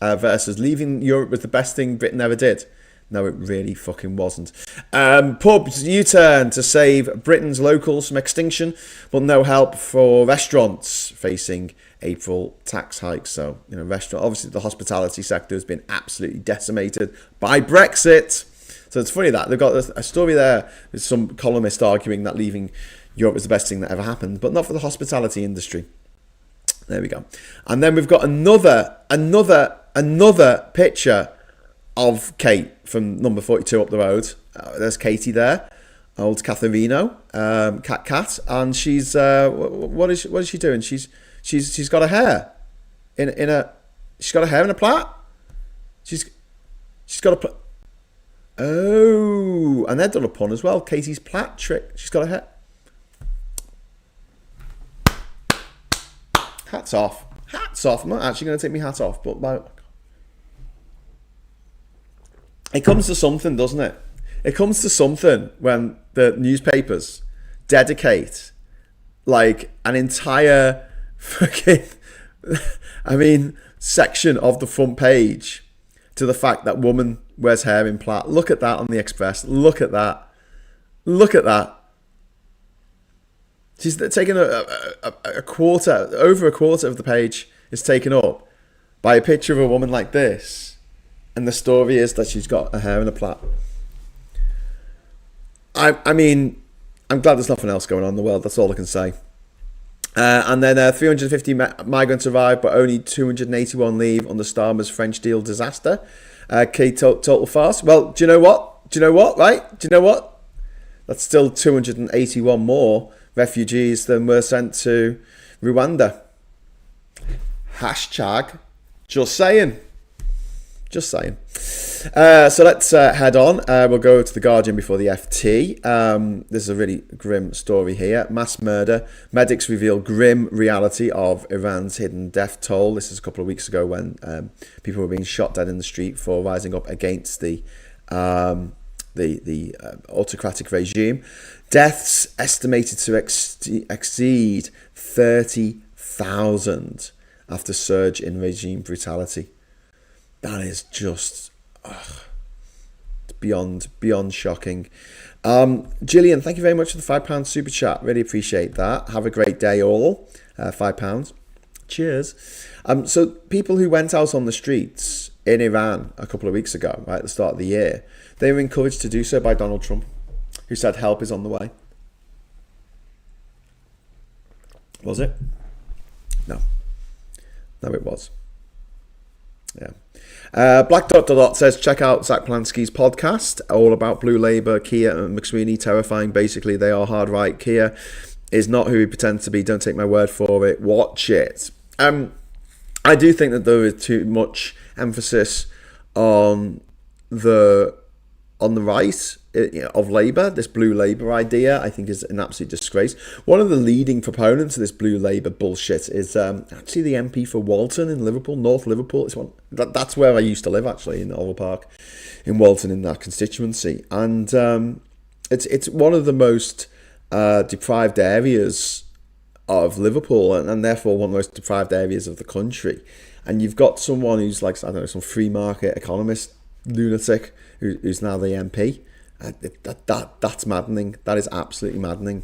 Versus leaving Europe was the best thing Britain ever did. No, it really fucking wasn't. Pubs U-turn to save Britain's locals from extinction, but no help for restaurants facing April tax hikes. So, obviously the hospitality sector has been absolutely decimated by Brexit. So it's funny that they've got a story there with some columnist arguing that leaving Europe was the best thing that ever happened, but not for the hospitality industry. There we go. And then we've got another picture of Kate from number 42 up the road. There's Katie there, old Catherino, Cat, and she's what is she doing? She's got her hair in a plait. She's got a plait. Oh, and they've done a pun as well. Katie's plait trick. She's got her hair. Hats off. I'm not actually going to take my hat off, but it comes to something, doesn't it? It comes to something when the newspapers dedicate like an entire fucking, section of the front page to the fact that woman wears hair in plait. Look at that on the Express. Look at that. She's taken over a quarter of the page is taken up by a picture of a woman like this. And the story is that she's got her hair in a plait. I'm glad there's nothing else going on in the world. That's all I can say. And then 350 migrants arrived, but only 281 leave on the Starmer's French deal disaster. Total farce. Well, do you know what? Right? Do you know what? That's still 281 more refugees than were sent to Rwanda. Hashtag just saying. Just saying. So let's head on. We'll go to The Guardian before the FT. This is a really grim story here. Mass murder. Medics reveal grim reality of Iran's hidden death toll. This is a couple of weeks ago when people were being shot dead in the street for rising up against the autocratic regime. Deaths estimated to exceed 30,000 after surge in regime brutality. That is just beyond shocking. Gillian, thank you very much for the £5 super chat. Really appreciate that. Have a great day, all. £5. Cheers. So people who went out on the streets in Iran a couple of weeks ago, right at the start of the year, they were encouraged to do so by Donald Trump, who said help is on the way. Was it? No, it was. Yeah. Black Dot says, check out Zach Plansky's podcast, all about Blue Labour, Keir and McSweeney, terrifying. Basically, they are hard right. Keir is not who he pretends to be. Don't take my word for it. Watch it. I do think that there is too much emphasis on the right of Labour. This Blue Labour idea, I think, is an absolute disgrace. One of the leading proponents of this Blue Labour bullshit is actually the MP for Walton in Liverpool, North Liverpool. That's where I used to live, actually, in Oval Park, in Walton, in that constituency. And it's one of the most deprived areas of Liverpool, and therefore one of the most deprived areas of the country. And you've got someone who's like, I don't know, some free market economist lunatic who's now the MP. That's maddening. That is absolutely maddening.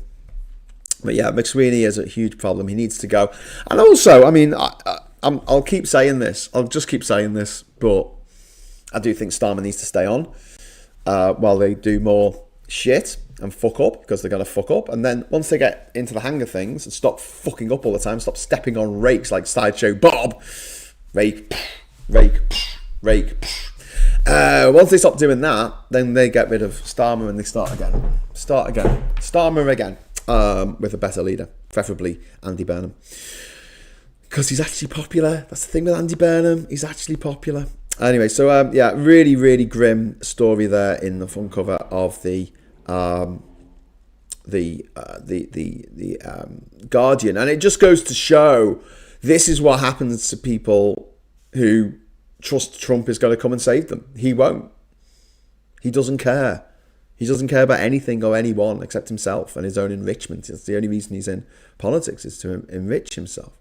But yeah, McSweeney is a huge problem. He needs to go. And also, I mean, I'll keep saying this. I'll just keep saying this. But I do think Starmer needs to stay on while they do more shit and fuck up, because they're going to fuck up. And then once they get into the hang of things and stop fucking up all the time, stop stepping on rakes like Sideshow Bob. Rake. Once they stop doing that, then they get rid of Starmer and they start again. Starmer again, with a better leader, preferably Andy Burnham. Because he's actually popular. That's the thing with Andy Burnham. He's actually popular. Anyway, so yeah, really, really grim story there in the front cover of the Guardian, and it just goes to show this is what happens to people who trust Trump is going to come and save them. He won't. He doesn't care. He doesn't care about anything or anyone except himself and his own enrichment. It's the only reason he's in politics, is to enrich himself.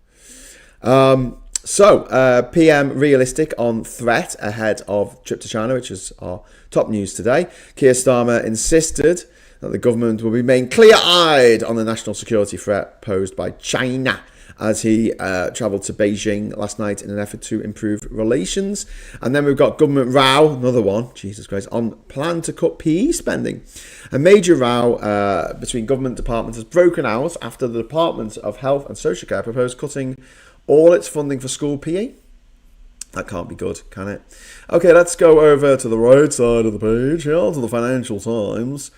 So PM realistic on threat ahead of trip to China, which is our top news today. Keir Starmer insisted that the government will remain clear-eyed on the national security threat posed by China as he travelled to Beijing last night in an effort to improve relations. And then we've got government row, another one, Jesus Christ, on plan to cut PE spending. A major row between government departments has broken out after the Department of Health and Social Care proposed cutting all its funding for school PE. That can't be good, can it? Okay, let's go over to the right side of the page here, to the Financial Times.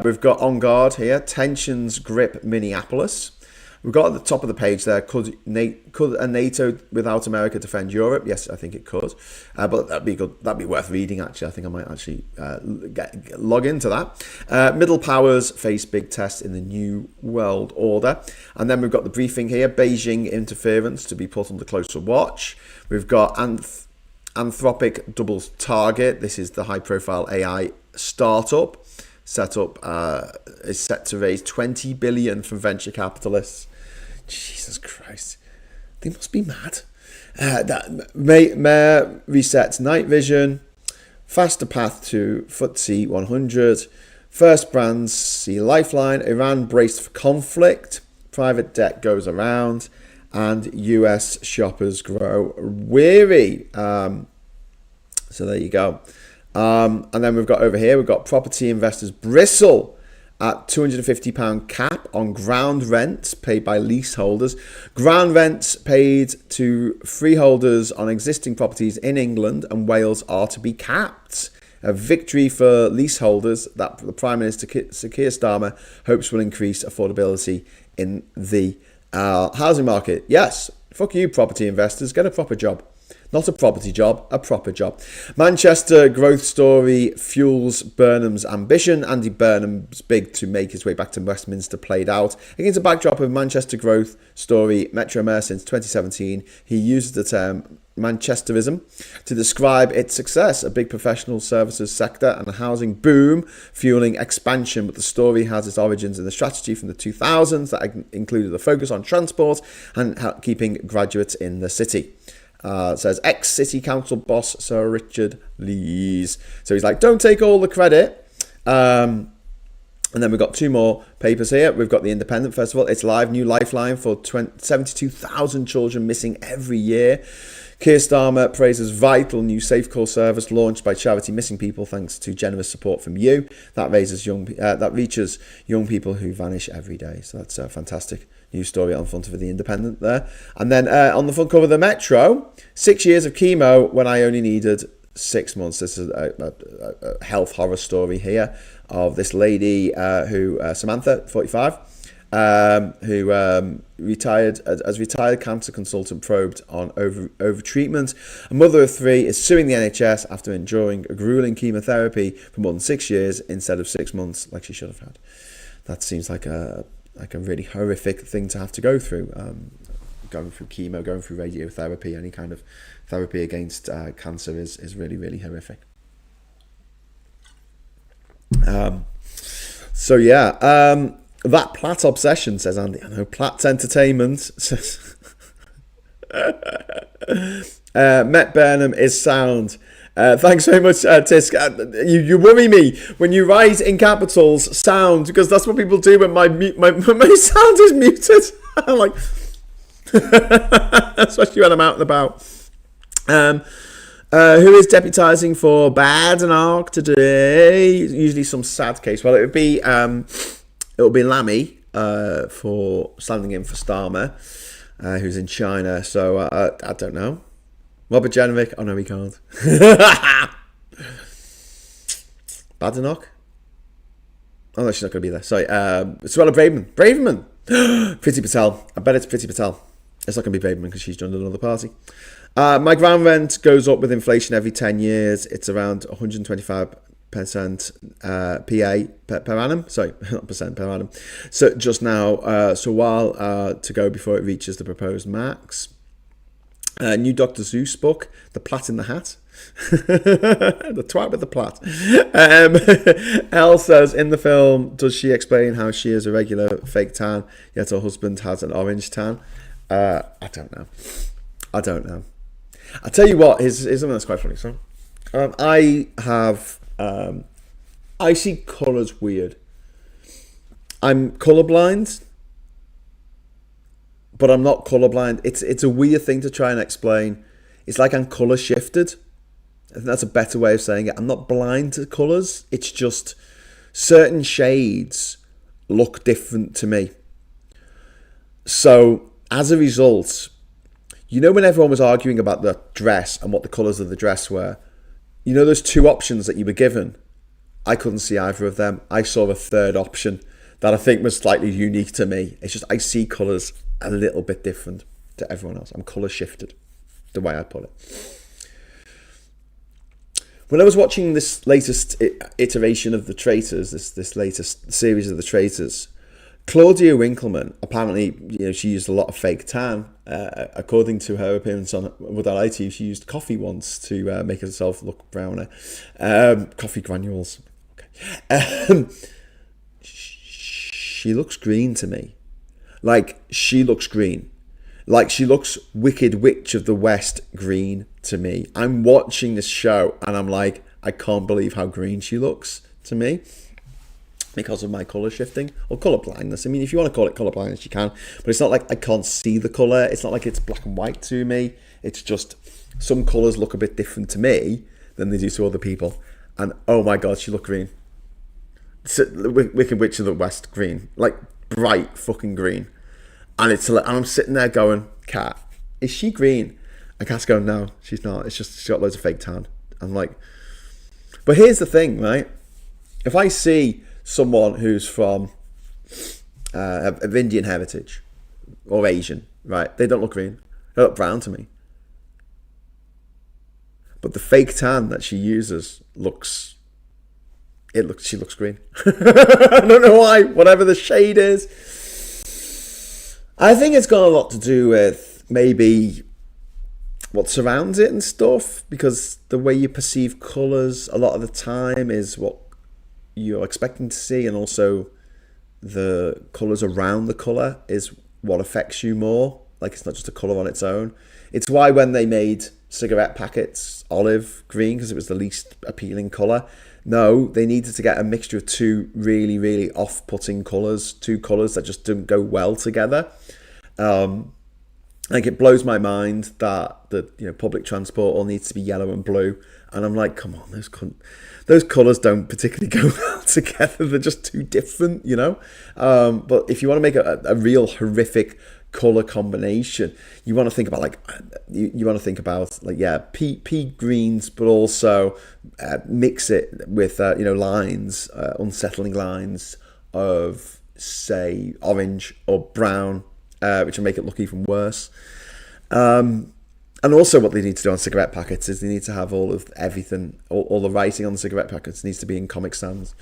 We've got on guard here, tensions grip Minneapolis. We've got at the top of the page there, could a NATO without America defend Europe? Yes, I think it could. But that'd be good. That'd be worth reading, actually. I think I might actually log into that. Middle powers face big test in the new world order. And then we've got the briefing here, Beijing interference to be put under closer watch. We've got Anthropic doubles target. This is the high-profile AI startup. Is set to raise $20 billion from venture capitalists. Jesus Christ, they must be mad. Mayor resets night vision. Faster path to FTSE 100. First brands see lifeline. Iran braced for conflict. Private debt goes around, and US shoppers grow weary. So there you go. And then we've got over here, we've got property investors bristle at £250 cap on ground rents paid by leaseholders. Ground rents paid to freeholders on existing properties in England and Wales are to be capped. A victory for leaseholders that the Prime Minister Keir Starmer hopes will increase affordability in the housing market. Yes, Fuck you, property investors. Get a proper job. Not a property job, a proper job. Manchester growth story fuels Burnham's ambition. Andy Burnham's bid to make his way back to Westminster played out. Against a backdrop of Manchester growth story, Metro Mayor since 2017, he uses the term Manchesterism to describe its success, a big professional services sector and a housing boom fueling expansion. But the story has its origins in the strategy from the 2000s that included a focus on transport and keeping graduates in the city. Says ex-City Council boss Sir Richard Lees. So he's like, don't take all the credit. And then we've got two more papers here. We've got The Independent, first of all. It's live, new lifeline for 72,000 children missing every year. Keir Starmer praises vital new safe call service launched by charity Missing People thanks to generous support from you. That reaches young people who vanish every day. So that's a fantastic news story on the front of The Independent there. And then on the front cover of the Metro, 6 years of chemo when I only needed 6 months. This is a health horror story here of this lady who, Samantha, 45, who retired as retired cancer consultant probed on over treatment. A mother of 3 is suing the NHS after enduring a grueling chemotherapy for more than 6 years instead of 6 months like she should have had. That seems like a really horrific thing to have to go through. Going through chemo, going through radiotherapy, any kind of therapy against cancer is really, really horrific. That Platt obsession, says Andy. I know Platt's entertainment. Says Met Burnham is sound. Thanks very much, Tisk. You worry me when you write in capitals sound, because that's what people do when my sound is muted. I'm like, especially when I'm out and about. Who is deputising for Badenoch today? Usually some sad case. Well, it'll be Lammy for standing in for Starmer, who's in China. So I don't know. Robert Jenrick. Oh no, he can't. Badenoch. Oh no, she's not going to be there. Sorry. Suella Braverman. Priti Patel. I bet it's Priti Patel. It's not going to be Braverman because she's joined another party. My ground rent goes up with inflation every 10 years. It's around 125% PA per annum. Sorry, not percent per annum. So just now, so a while to go before it reaches the proposed max. New Dr. Seuss book, The Plait in the Hat. The twat with the plait. Elle says, in the film, does she explain how she is a regular fake tan, yet her husband has an orange tan? I don't know. I'll tell you what, here's something that's quite funny. So, I see colours weird. I'm colourblind, but I'm not colourblind. It's a weird thing to try and explain. It's like I'm colour shifted. I think that's a better way of saying it. I'm not blind to colours. It's just certain shades look different to me. So as a result, you know when everyone was arguing about the dress and what the colours of the dress were, you know those two options that you were given? I couldn't see either of them. I saw a third option that I think was slightly unique to me. It's just I see colours a little bit different to everyone else. I'm colour shifted, the way I put it. When I was watching this latest iteration of The Traitors, this latest series of The Traitors, Claudia Winkleman, apparently, she used a lot of fake tan. According to her appearance on Would I Lie to You, she used coffee once to make herself look browner. Coffee granules. Okay. She looks green to me. Like, she looks green. Like, she looks Wicked Witch of the West green to me. I'm watching this show and I'm like, I can't believe how green she looks to me because of my colour shifting or colour blindness. I mean, if you want to call it colour blindness, you can, but it's not like I can't see the colour. It's not like it's black and white to me. It's just some colours look a bit different to me than they do to other people. And oh my God, she looked green. Wicked Witch of the West green, like bright fucking green. And and I'm sitting there going, Kat, is she green? And Kat's going, no, she's not. It's just she's got loads of fake tan. I'm like, but here's the thing, right? If I see someone who's from of Indian heritage or Asian, right? They don't look green. They look brown to me. But the fake tan that she uses she looks green. I don't know why, whatever the shade is. I think it's got a lot to do with maybe what surrounds it and stuff, because the way you perceive colours a lot of the time is what you're expecting to see, and also the colours around the colour is what affects you more. Like, it's not just a colour on its own. It's why when they made cigarette packets olive green, because it was the least appealing colour, no, they needed to get a mixture of two really, really off-putting colours, two colours that just don't go well together. Like, it blows my mind that public transport all needs to be yellow and blue, and I'm like, come on, those colours don't particularly go well together. They're just too different, But if you want to make a real horrific colour combination, you want to think about pea greens, but also mix it with lines, unsettling lines of, say, orange or brown, which will make it look even worse. And also what they need to do on cigarette packets is they need to have all of everything, all the writing on the cigarette packets needs to be in Comic Sans,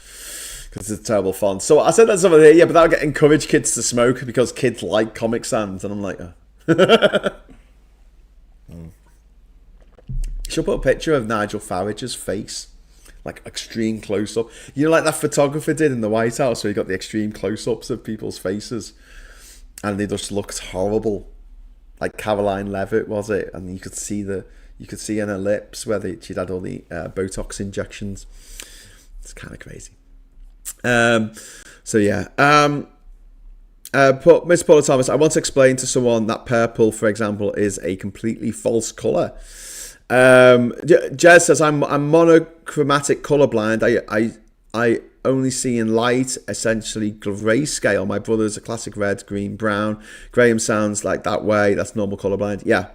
because it's a terrible font. So I said that's over there, yeah, but that'll encourage kids to smoke because kids like Comic Sans, and I'm like, She'll put a picture of Nigel Farage's face, like extreme close-up. Like that photographer did in the White House, where he got the extreme close-ups of people's faces, and they just looked horrible. Like Caroline Levitt, was it? And you could see in her lips where she'd had all the Botox injections. It's kind of crazy. Miss Paula Thomas, I want to explain to someone that purple, for example, is a completely false colour. Jez says, I'm monochromatic colourblind. I only see in light, essentially grayscale. My brother's a classic red, green, brown. Graham sounds like that way. That's normal colourblind. Yeah.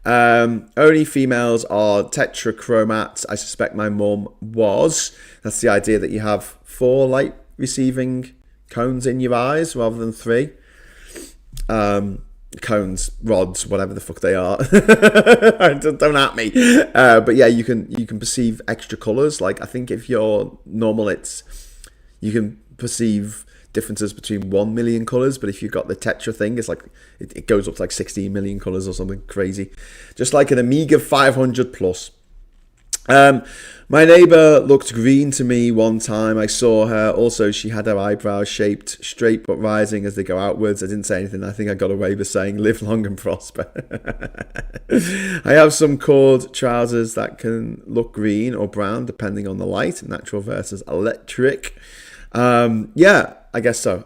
Only females are tetrachromats. I suspect my mum was. That's the idea that you have 4 light receiving cones in your eyes rather than 3. Cones, rods, whatever the fuck they are. Don't at me. But yeah, you can perceive extra colours. Like, I think if you're normal, you can perceive differences between 1 million colours, but if you've got the tetra thing, it's like it goes up to like 16 million colours or something crazy. Just like an Amiga 500 plus. My neighbour looked green to me one time. I saw her. Also, she had her eyebrows shaped straight but rising as they go outwards. I didn't say anything. I think I got away with saying live long and prosper. I have some cord trousers that can look green or brown depending on the light, natural versus electric. Yeah, I guess so.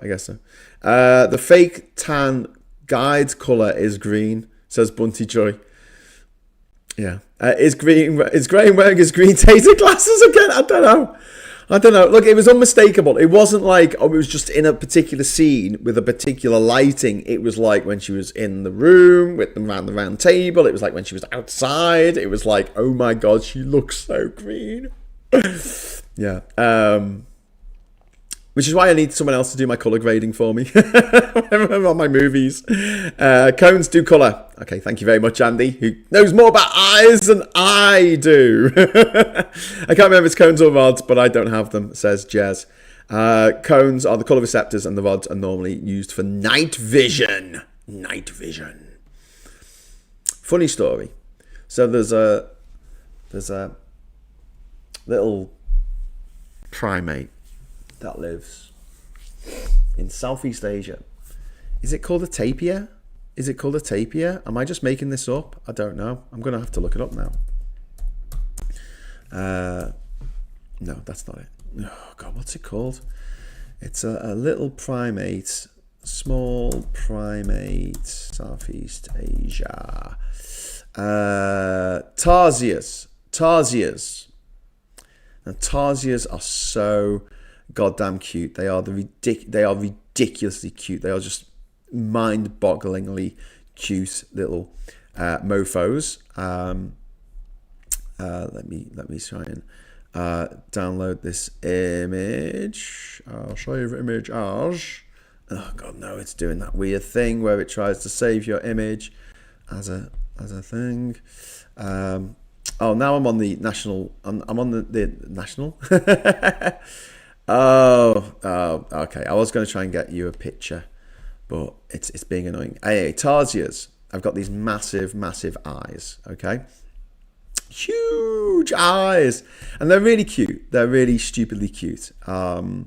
The fake tan guide colour is green, says Bunty Joy. Yeah. Is Graham wearing his green taser glasses again? I don't know. Look, it was unmistakable. It wasn't like, it was just in a particular scene with a particular lighting. It was like when she was in the room with them around the round table. It was like when she was outside. It was like, oh my God, she looks so green. Yeah. Which is why I need someone else to do my colour grading for me on my movies. Cones do colour. Okay, thank you very much, Andy, who knows more about eyes than I do. I can't remember if it's cones or rods, but I don't have them, says Jez. Cones are the colour receptors, and the rods are normally used for night vision. Night vision. Funny story. So there's a little primate that lives in Southeast Asia. Is it called a tapir? Am I just making this up? I don't know. I'm going to have to look it up now. No, that's not it. Oh, God, what's it called? It's a little primate, small primate, Southeast Asia. Tarsiers. Now, tarsiers are so goddamn cute. They are ridiculously cute. They are just mind-bogglingly cute little mofos. Let me try and download this image. I'll show you the image as. Oh God, no! It's doing that weird thing where it tries to save your image. as a thing. Oh, now I'm on the national. I'm on the national. Okay. I was going to try and get you a picture, but it's being annoying. Hey, tarsiers. I've got these massive eyes. Okay, huge eyes, and they're really cute. They're really stupidly cute. Oh,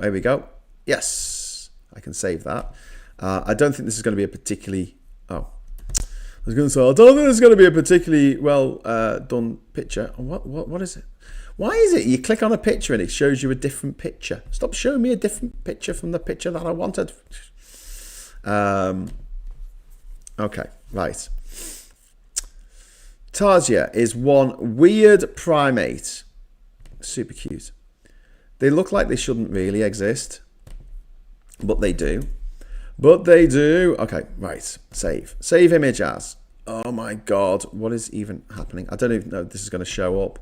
there we go. Yes, I can save that. I don't think this is going to be a particularly. Oh, I was going to say I don't think this is going to be a particularly well done picture. What is it? Why is it you click on a picture and it shows you a different picture? Stop showing me a different picture from the picture that I wanted. Okay, right. Tarsier is one weird primate. Super cute. They look like they shouldn't really exist, but they do. Okay, right. Save image as. Oh my God, what is even happening? I don't even know if this is going to show up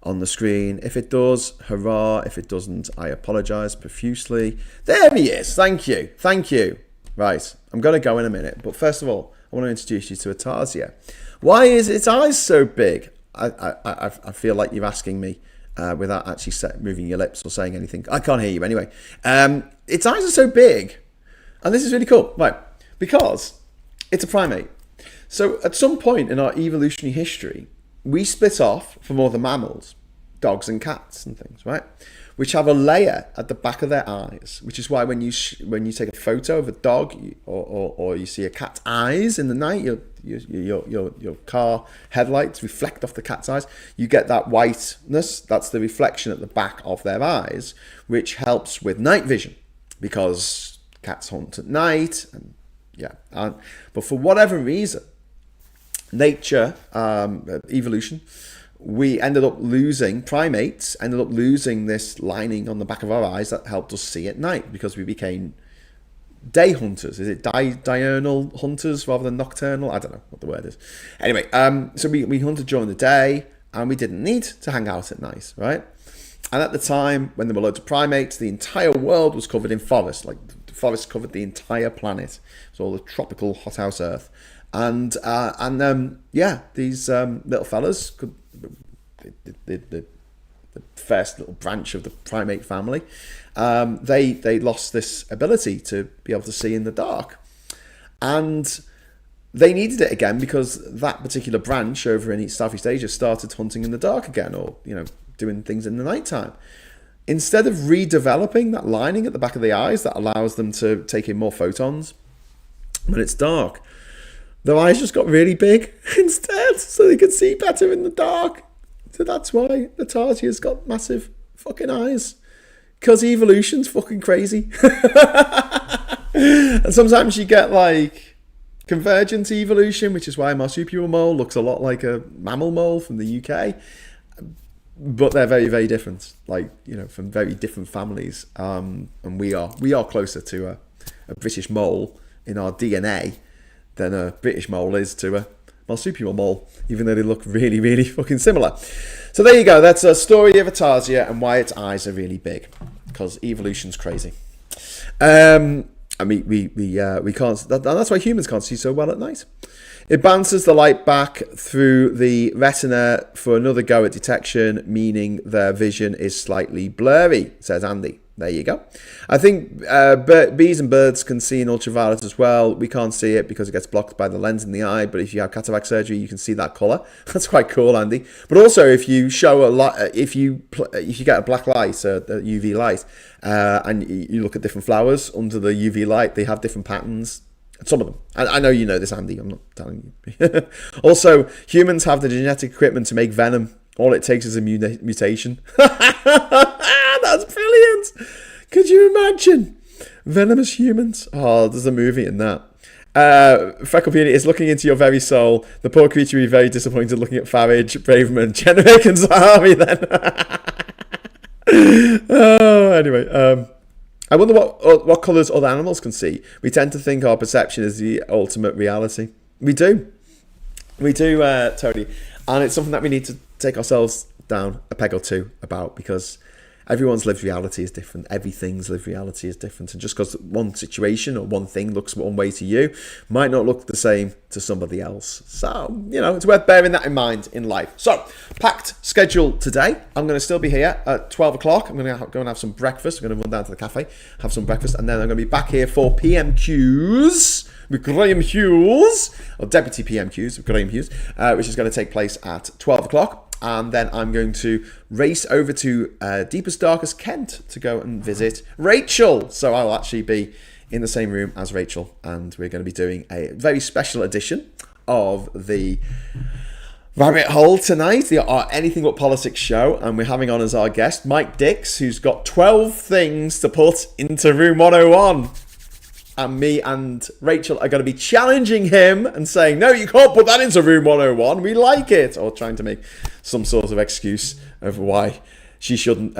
on the screen. If it does, hurrah. If it doesn't, I apologize profusely. There he is. Thank you. Right, I'm going to go in a minute, but first of all, I want to introduce you to a tarsier. Why is its eyes so big? I feel like you're asking me without actually moving your lips or saying anything. I can't hear you anyway. Its eyes are so big, and this is really cool, right? Because it's a primate. So at some point in our evolutionary history, we split off from other mammals, dogs and cats and things, right? Which have a layer at the back of their eyes, which is why when you take a photo of a dog or you see a cat's eyes in the night, your car headlights reflect off the cat's eyes. You get that whiteness. That's the reflection at the back of their eyes, which helps with night vision because cats hunt at night. And but for whatever reason, nature, evolution, primates ended up losing this lining on the back of our eyes that helped us see at night because we became day hunters. Is it diurnal hunters rather than nocturnal? I don't know what the word is. Anyway, so we hunted during the day and we didn't need to hang out at night, right? And at the time when there were loads of primates, the entire world was covered in forest. Like the forest covered the entire planet. So all the tropical hothouse earth. And these little fellas could the first little branch of the primate family. They lost this ability to be able to see in the dark, and they needed it again because that particular branch over in Southeast Asia started hunting in the dark again, or doing things in the nighttime. Instead of redeveloping that lining at the back of the eyes that allows them to take in more photons when it's dark, their eyes just got really big instead, so they could see better in the dark. So that's why the tarsiers got massive fucking eyes. Because evolution's fucking crazy. And sometimes you get like convergent evolution, which is why a marsupial mole looks a lot like a mammal mole from the UK. But they're very, very different. Like, from very different families. And we are closer to a British mole in our DNA than a British mole is to a marsupial mole, even though they look really, really fucking similar. So there you go. That's a story of a tarsier and why its eyes are really big, because evolution's crazy. We can't. That's why humans can't see so well at night. It bounces the light back through the retina for another go at detection, meaning their vision is slightly blurry, says Andy. There you go. I think bees and birds can see in ultraviolet as well. We can't see it because it gets blocked by the lens in the eye. But if you have cataract surgery, you can see that colour. That's quite cool, Andy. But also, if you show a light, if you get a black light, a UV light, and you look at different flowers under the UV light, they have different patterns. Some of them. I know you know this, Andy. I'm not telling you. Also, humans have the genetic equipment to make venom. All it takes is a mutation. That's brilliant. Could you imagine? Venomous humans. Oh, there's a movie in that. Frecklepeony is looking into your very soul. The poor creature will be very disappointed looking at Farage, Braverman, Generations Army then. Anyway. I wonder what colours other animals can see. We tend to think our perception is the ultimate reality. We do. Totally. And it's something that we need to take ourselves down a peg or two about, because everyone's lived reality is different. Everything's lived reality is different. And just because one situation or one thing looks one way to you might not look the same to somebody else. So, it's worth bearing that in mind in life. So, packed schedule today. I'm going to still be here at 12 o'clock. I'm going to go and have some breakfast. I'm going to run down to the cafe, have some breakfast, and then I'm going to be back here for PMQs with Graham Hughes, or Deputy PMQs with Graham Hughes, which is going to take place at 12 o'clock. And then I'm going to race over to Deepest Darkest Kent to go and visit Rachel. So I'll actually be in the same room as Rachel, and we're going to be doing a very special edition of the Rabbit Hole tonight, our Anything But Politics show, and we're having on as our guest Mike Dix, who's got 12 things to put into Room 101. And me and Rachel are going to be challenging him and saying, no, you can't put that into Room 101. We like it. Or trying to make some sort of excuse of why he shouldn't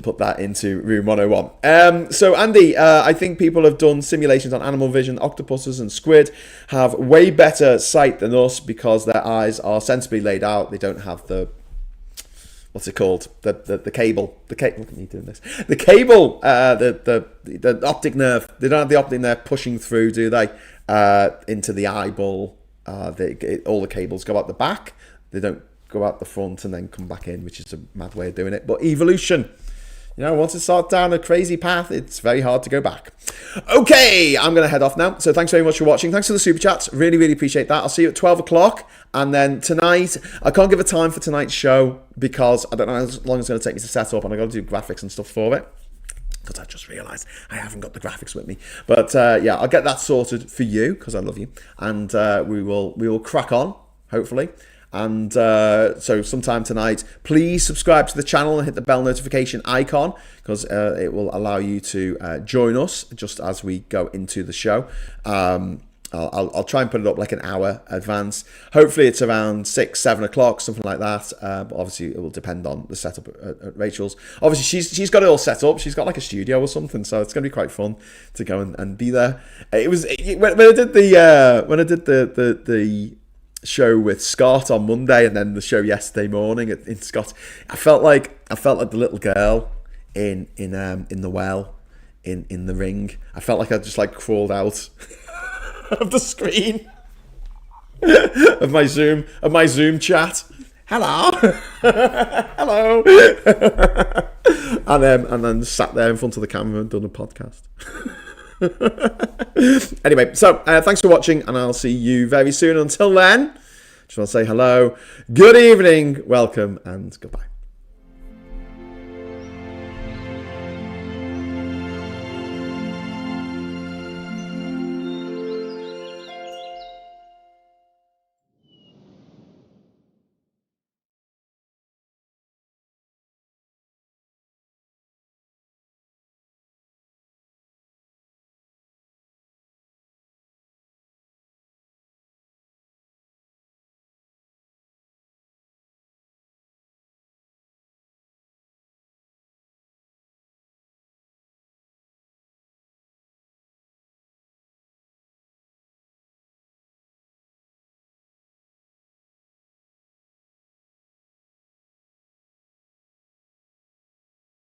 put that into Room 101. So, Andy, I think people have done simulations on animal vision. Octopuses and squid have way better sight than us because their eyes are sensibly laid out. They don't have the... what's it called? The cable. Look at me doing this. The cable, the optic nerve. They don't have the optic nerve pushing through, do they? Into the eyeball. All the cables go out the back. They don't go out the front and then come back in, which is a mad way of doing it. But evolution. Once it starts down a crazy path, it's very hard to go back. Okay, I'm going to head off now. So thanks very much for watching. Thanks for the super chats. Really, really appreciate that. I'll see you at 12 o'clock. And then tonight, I can't give a time for tonight's show because I don't know how long it's going to take me to set up, and I've got to do graphics and stuff for it. Because I just realised I haven't got the graphics with me. But yeah, I'll get that sorted for you because I love you. And we will crack on, hopefully. And so sometime tonight, please subscribe to the channel and hit the bell notification icon because it will allow you to join us just as we go into the show. I'll try and put it up like an hour advance. Hopefully it's around 6, 7 o'clock, something like that. But obviously it will depend on the setup at Rachel's. Obviously she's got it all set up. She's got like a studio or something, so it's going to be quite fun to go and be there. When I did the show with Scott on Monday and then the show yesterday morning in Scott, I felt like the little girl in the well in the ring. I felt like I just like crawled out of the screen of my Zoom chat. Hello. Hello. and then sat there in front of the camera and done a podcast. Anyway, so thanks for watching, and I'll see you very soon. Until then, just want to say hello, good evening, welcome, and goodbye.